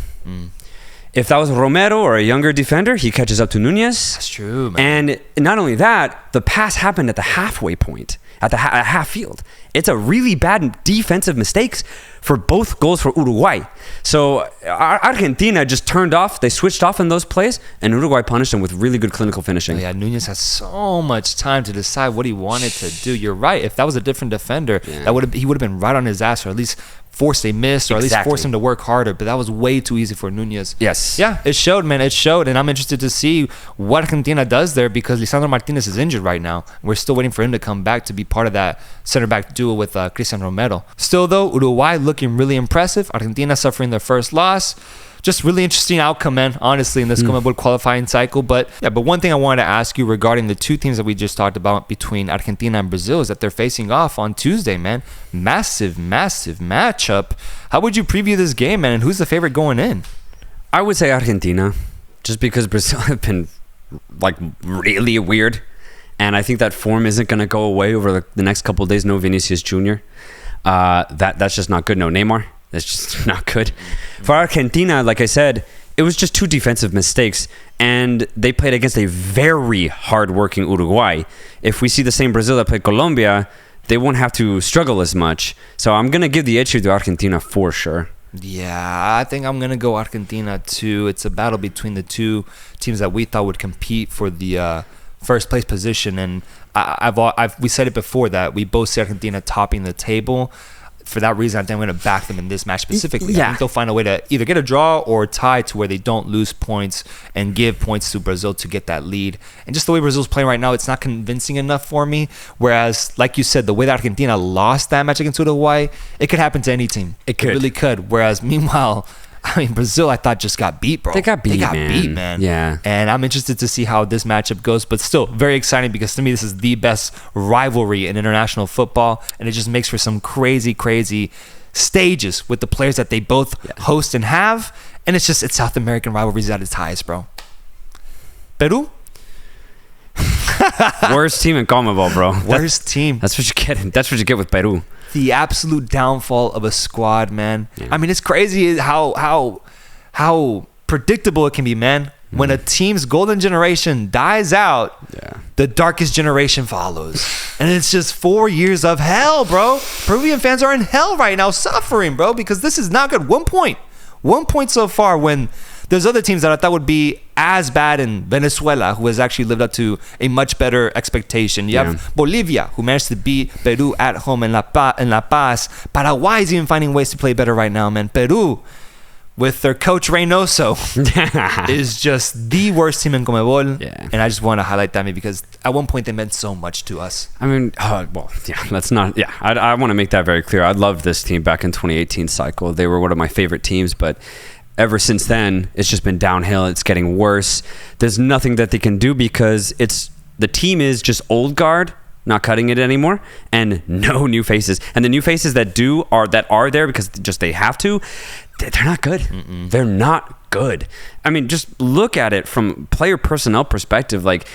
If that was Romero or a younger defender, he catches up to Nunez. That's true, man. And not only that, the pass happened at the halfway point, at half field. It's a really bad defensive mistakes for both goals for Uruguay. So Argentina just turned off. They switched off in those plays, and Uruguay punished them with really good clinical finishing. Yeah, Nunez has so much time to decide what he wanted to do. You're right. If that was a different defender, he would have been right on his ass, or at least forced a miss, or at least forced him to work harder. But that was way too easy for Nunez. Yes. Yeah, it showed, man. It showed. And I'm interested to see what Argentina does there, because Lisandro Martinez is injured right now. We're still waiting for him to come back to be part of that center back duo with Cristian Romero. Still, though, Uruguay looking really impressive. Argentina suffering their first loss. just really interesting outcome, man, honestly, in this CONMEBOL qualifying cycle. But one thing I wanted to ask you regarding the two teams that we just talked about between Argentina and Brazil is that they're facing off on Tuesday, man. Massive matchup. How would you preview this game, man, and who's the favorite going in? I would say Argentina, just because Brazil have been like really weird, and I think that form isn't going to go away over the next couple of days. No Vinicius Jr. That's just not good. No Neymar. That's just not good. For Argentina, like I said, it was just two defensive mistakes, and they played against a very hard-working Uruguay. If we see the same Brazil that played Colombia, they won't have to struggle as much. So I'm going to give the edge to Argentina for sure. Yeah, I think I'm going to go Argentina too. It's a battle between the two teams that we thought would compete for the first place position, and we said it before that we both see Argentina topping the table. For that reason, I think I'm going to back them in this match specifically. Yeah. I think they'll find a way to either get a draw or tie to where they don't lose points and give points to Brazil to get that lead. And just the way Brazil's playing right now, it's not convincing enough for me. Whereas, like you said, the way that Argentina lost that match against Uruguay, it could happen to any team. It really could. Whereas, meanwhile, I mean, Brazil, I thought, just got beat, bro. They got beat, man. Yeah. And I'm interested to see how this matchup goes, but still very exciting because to me, this is the best rivalry in international football, and it just makes for some crazy stages with the players that they both host and have, and it's South American rivalries at its highest, bro. Peru? Worst team in CONMEBOL, bro. Worst team. That's what you get. That's what you get with Peru. The absolute downfall of a squad, man. Yeah. I mean, it's crazy how predictable it can be, man. When a team's golden generation dies out, the darkest generation follows. And it's just 4 years of hell, bro. Peruvian fans are in hell right now, suffering, bro, because this is not good. 1 point. 1 point so far when there's other teams that I thought would be as bad in Venezuela, who has actually lived up to a much better expectation. You have Bolivia, who managed to beat Peru at home in La Paz. Paraguay is even finding ways to play better right now, man. Peru, with their coach Reynoso, is just the worst team in CONMEBOL. Yeah. And I just want to highlight that because at one point they meant so much to us. I mean, let's not. Yeah, I want to make that very clear. I loved this team back in 2018 cycle. They were one of my favorite teams, but ever since then, it's just been downhill. It's getting worse. There's nothing that they can do because the team is just old guard, not cutting it anymore, and no new faces. And the new faces that are there because just they have to, they're not good. They're not good. I mean, just look at it from player personnel perspective. Like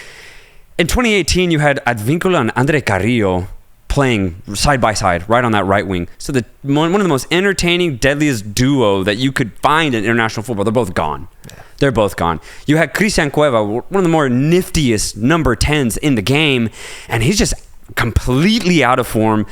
in 2018, you had Advíncula and Andre Carrillo playing side by side right on that right wing. So one of the most entertaining, deadliest duo that you could find in international football. They're both gone. Yeah. They're both gone. You had Cristian Cueva, one of the more niftiest number 10s in the game, and he's just completely out of form,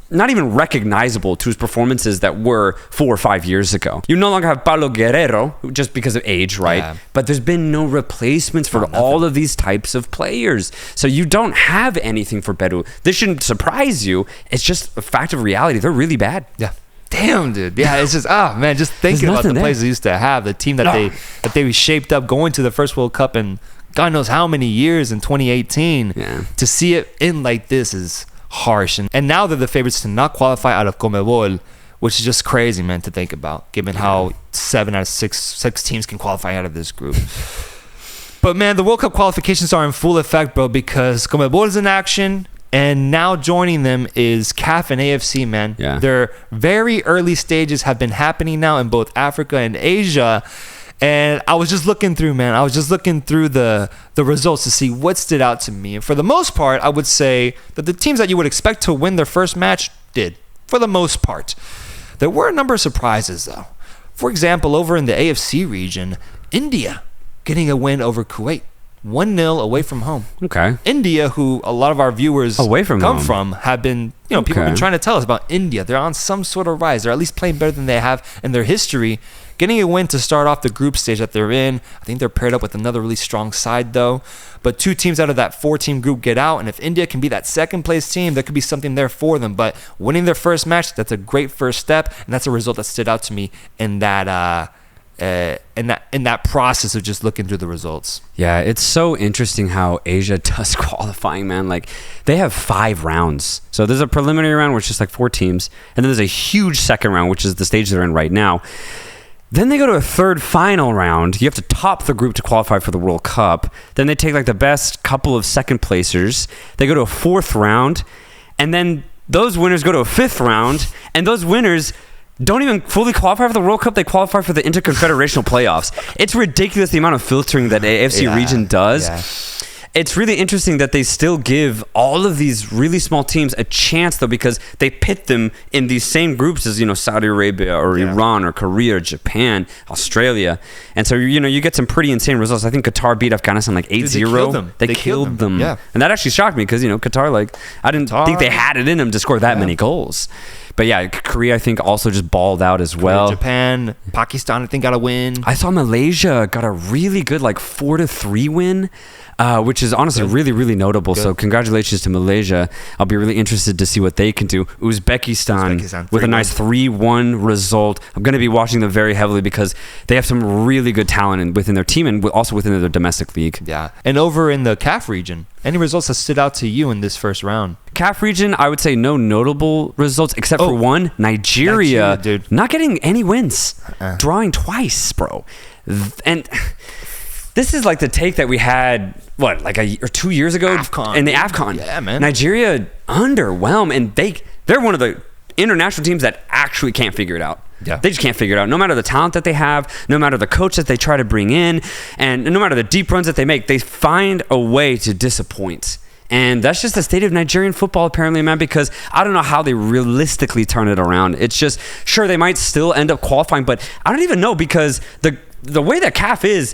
not even recognizable to his performances that were 4 or 5 years ago. You no longer have Paulo Guerrero, just because of age, right? Yeah. But there's been no replacements for all of these types of players. So you don't have anything for Peru. This shouldn't surprise you. It's just a fact of reality. They're really bad. Yeah. Damn, dude. Yeah, it's just, man, just thinking about the players they used to have, the team that they shaped up going to the first World Cup in God knows how many years in 2018. Yeah. To see it end like this is harsh. And now they're the favorites to not qualify out of CONMEBOL, which is just crazy, man, to think about, given how 7 out of 6 teams can qualify out of this group. But, man, the World Cup qualifications are in full effect, bro, because CONMEBOL is in action. And now joining them is CAF and AFC, man. Yeah. Their very early stages have been happening now in both Africa and Asia. And I was just looking through, man. I was just looking through the results to see what stood out to me. And for the most part, I would say that the teams that you would expect to win their first match did, for the most part. There were a number of surprises, though. For example, over in the AFC region, India getting a win over Kuwait. 1-0 away from home. Okay. India, who a lot of our viewers come from, have been, people have been trying to tell us about India. They're on some sort of rise. They're at least playing better than they have in their history. Getting a win to start off the group stage that they're in. I think they're paired up with another really strong side, though. But 2 teams out of that 4-team group get out, and if India can be that second-place team, there could be something there for them. But winning their first match, that's a great first step, and that's a result that stood out to me in that in that process of just looking through the results. Yeah, it's so interesting how Asia does qualifying, man. Like, they have 5 rounds. So there's a preliminary round, which is like 4 teams, and then there's a huge second round, which is the stage they're in right now. Then they go to a third final round. You have to top the group to qualify for the World Cup. Then they take like the best couple of second placers. They go to a fourth round. And then those winners go to a fifth round. And those winners don't even fully qualify for the World Cup. They qualify for the interconfederational playoffs. It's ridiculous the amount of filtering that AFC region does. Yeah. It's really interesting that they still give all of these really small teams a chance, though, because they pit them in these same groups as, Saudi Arabia or Iran or Korea or Japan, Australia. And so, you get some pretty insane results. I think Qatar beat Afghanistan like 8-0. They killed them. Yeah. And that actually shocked me because, Qatar, I didn't think they had it in them to score that many goals. But yeah, Korea, I think, also just balled out as well. Japan, Pakistan, I think, got a win. I saw Malaysia got a really good 4-3 win, which is honestly really, really notable. Good. So congratulations to Malaysia. I'll be really interested to see what they can do. Uzbekistan with a nice 3-1 result. I'm going to be watching them very heavily because they have some really good talent within their team and also within their domestic league. Yeah. And over in the CAF region, any results that stood out to you in this first round? CAF region, I would say no notable results except for one. Nigeria, dude. Not getting any wins. Drawing twice, bro. And this is like the take that we had, like a year or 2 years ago in the AFCON. Yeah, man. Nigeria underwhelmed, and they're one of the international teams that actually can't figure it out. Yeah. They just can't figure it out. No matter the talent that they have, no matter the coach that they try to bring in, and no matter the deep runs that they make, they find a way to disappoint. And that's just the state of Nigerian football, apparently, man, because I don't know how they realistically turn it around. It's just, sure, they might still end up qualifying, but I don't even know because the way that CAF is,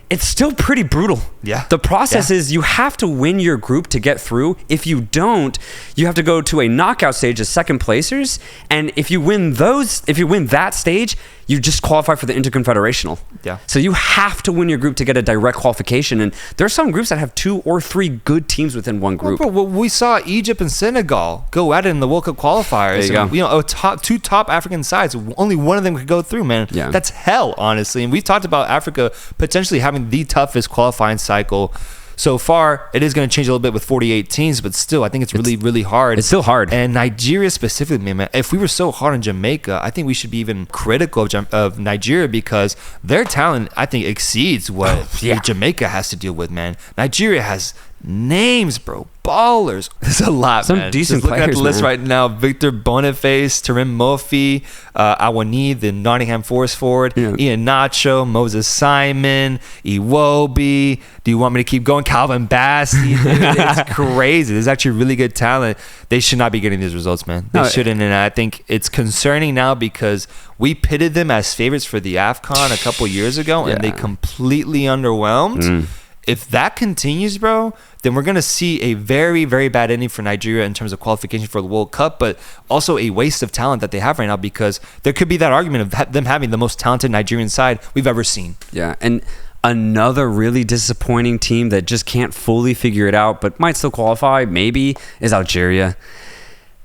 it's still pretty brutal. Yeah. The process is you have to win your group to get through. If you don't, you have to go to a knockout stage as second placers. And if you win that stage, you just qualify for the interconfederational. Yeah. So you have to win your group to get a direct qualification. And there are some groups that have 2 or 3 good teams within one group. Well, we saw Egypt and Senegal go at it in the World Cup qualifiers. There you go. Two top African sides. Only one of them could go through, man. Yeah. That's hell, honestly. And we've talked about Africa potentially having the toughest qualifying cycle so far. It is going to change a little bit with 48 teams, but still, I think it's really, really hard. It's still hard. And Nigeria specifically, man, if we were so hard on Jamaica, I think we should be even critical of Nigeria because their talent, I think, exceeds what Jamaica has to deal with, man. Nigeria has names, bro. Ballers. There's a lot, some man. Decent Just looking players, at the list man. right now, Victor Boniface, Tarim Mofi, Awani, the Nottingham Forest forward, Ian Nacho, Moses Simon, Iwobi. Do you want me to keep going? Calvin Bassey. It's crazy. There's actually really good talent. They should not be getting these results, man. They shouldn't. And I think it's concerning now because we pitted them as favorites for the AFCON a couple years ago, and they completely underwhelmed. If that continues, bro, then we're going to see a very, very bad ending for Nigeria in terms of qualification for the World Cup, but also a waste of talent that they have right now because there could be that argument of them having the most talented Nigerian side we've ever seen. Yeah, and another really disappointing team that just can't fully figure it out, but might still qualify, maybe, is Algeria.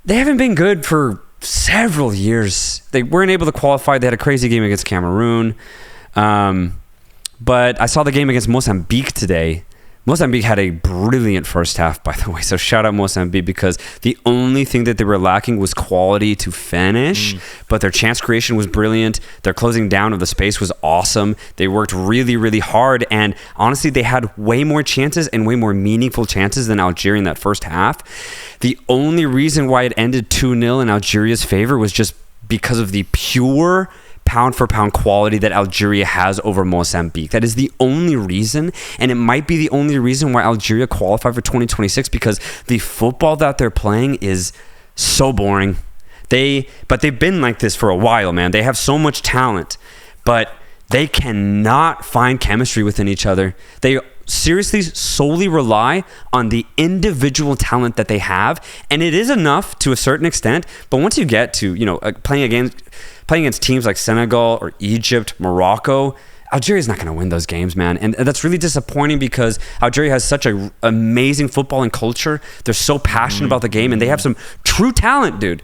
They haven't been good for several years. They weren't able to qualify. They had a crazy game against Cameroon. But I saw the game against Mozambique today. Mozambique had a brilliant first half, by the way. So shout out Mozambique because the only thing that they were lacking was quality to finish. But their chance creation was brilliant. Their closing down of the space was awesome. They worked really, really hard. And honestly, they had way more chances and way more meaningful chances than Algeria in that first half. The only reason why it ended 2-0 in Algeria's favor was just because of the pure pound-for-pound quality that Algeria has over Mozambique. That is the only reason, and it might be the only reason why Algeria qualified for 2026 because the football that they're playing is so boring. But they've been like this for a while, man. They have so much talent, but they cannot find chemistry within each other. They seriously solely rely on the individual talent that they have, and it is enough to a certain extent, but once you get to, playing against teams like Senegal or Egypt, Morocco, Algeria's not going to win those games, man. And that's really disappointing because Algeria has such an amazing footballing culture. They're so passionate about the game, and they have some true talent, dude.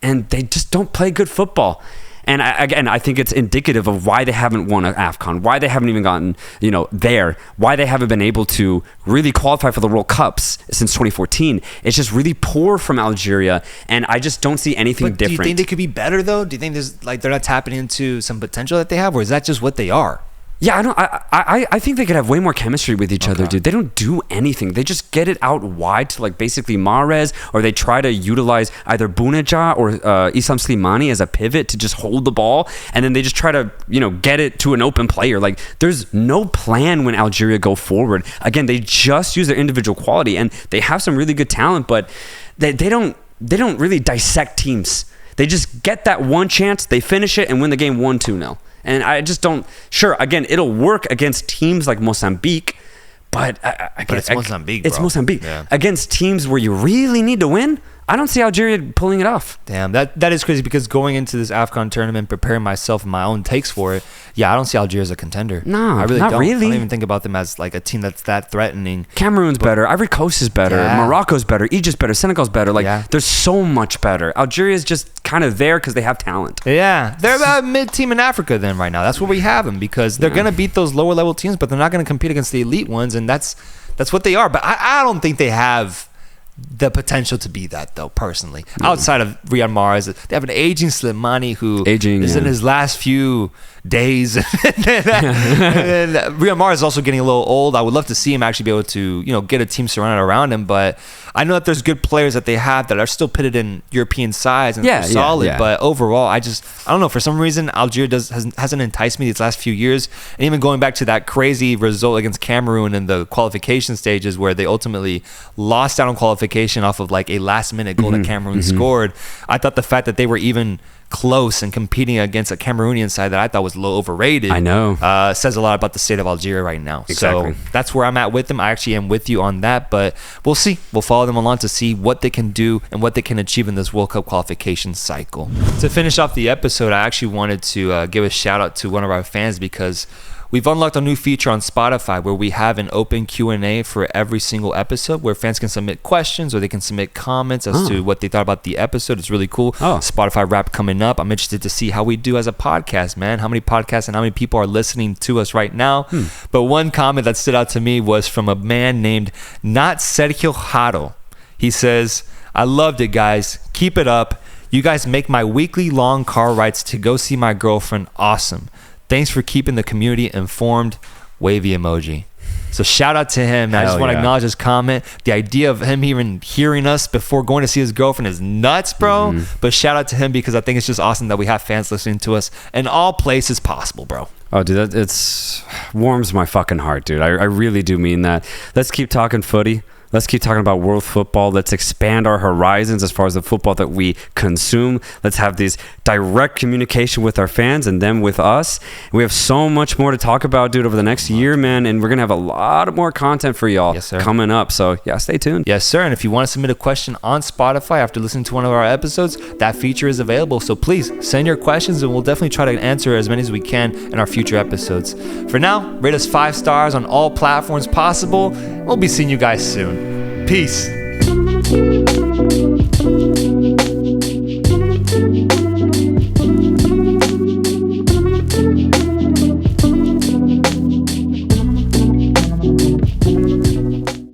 And they just don't play good football. And I think it's indicative of why they haven't won an AFCON, why they haven't even gotten, there, why they haven't been able to really qualify for the World Cups since 2014. It's just really poor from Algeria, and I just don't see anything different. Do you think they could be better, though? Do you think there's they're not tapping into some potential that they have, or is that just what they are? Yeah, I think they could have way more chemistry with each other, dude. They don't do anything. They just get it out wide to basically Mahrez, or they try to utilize either Buneja or Isam Slimani as a pivot to just hold the ball, and then they just try to get it to an open player. There's no plan when Algeria go forward. Again, they just use their individual quality, and they have some really good talent, but they don't really dissect teams. They just get that one chance, they finish it, and win the game 1-2-0. And I just don't. Sure, again, it'll work against teams like Mozambique, but it's Mozambique. It's bro. Mozambique. Yeah. Against teams where you really need to win, I don't see Algeria pulling it off. Damn, that is crazy, because going into this AFCON tournament, preparing myself and my own takes for it, I don't see Algeria as a contender. No, I really not don't. really. I don't even think about them as a team that's that threatening. Cameroon's better. Ivory Coast is better. Yeah. Morocco's better. Egypt's better. Senegal's better. They're so much better. Algeria's just kind of there because they have talent. Yeah, they're about a mid-team in Africa then right now. That's where we have them, because they're going to beat those lower-level teams, but they're not going to compete against the elite ones, and that's what they are. But I don't think they have the potential to be that, though, personally. Outside of Riyad Mahrez, they have an aging Slimani who is in his last few days. and Riyad Mahrez is also getting a little old. I would love to see him actually be able to, get a team surrounded around him. But I know that there's good players that they have that are still pitted in European sides and they're solid. Yeah. But overall, I don't know. For some reason, Algeria hasn't enticed me these last few years. And even going back to that crazy result against Cameroon in the qualification stages, where they ultimately lost out on qualification off of a last-minute goal that Cameroon scored. I thought the fact that they were even close and competing against a Cameroonian side that I thought was a little overrated. I know. Says a lot about the state of Algeria right now. Exactly. So that's where I'm at with them. I actually am with you on that, but we'll see. We'll follow them along to see what they can do and what they can achieve in this World Cup qualification cycle. To finish off the episode, I actually wanted to give a shout out to one of our fans, because we've unlocked a new feature on Spotify where we have an open Q&A for every single episode, where fans can submit questions or they can submit comments as to what they thought about the episode. It's really cool. Spotify Wrap coming up. I'm interested to see how we do as a podcast, man. How many podcasts and how many people are listening to us right now. But one comment that stood out to me was from a man named Not Sergio Jaro. He says, "I loved it, guys. Keep it up. You guys make my weekly long car rides to go see my girlfriend awesome. Thanks for keeping the community informed." Wavy emoji. So shout out to him. I just want to acknowledge his comment. The idea of him even hearing us before going to see his girlfriend is nuts, bro. But shout out to him, because I think it's just awesome that we have fans listening to us in all places possible, bro. Oh, dude, it's warms my fucking heart, dude. I really do mean that. Let's keep talking footy. Let's keep talking about world football. Let's expand our horizons as far as the football that we consume. Let's have this direct communication with our fans and them with us. We have so much more to talk about, dude, over the next year, man. And we're going to have a lot more content for y'all coming up. So, stay tuned. Yes, sir. And if you want to submit a question on Spotify after listening to one of our episodes, that feature is available. So please send your questions, and we'll definitely try to answer as many as we can in our future episodes. For now, rate us 5 stars on all platforms possible. We'll be seeing you guys soon. Peace.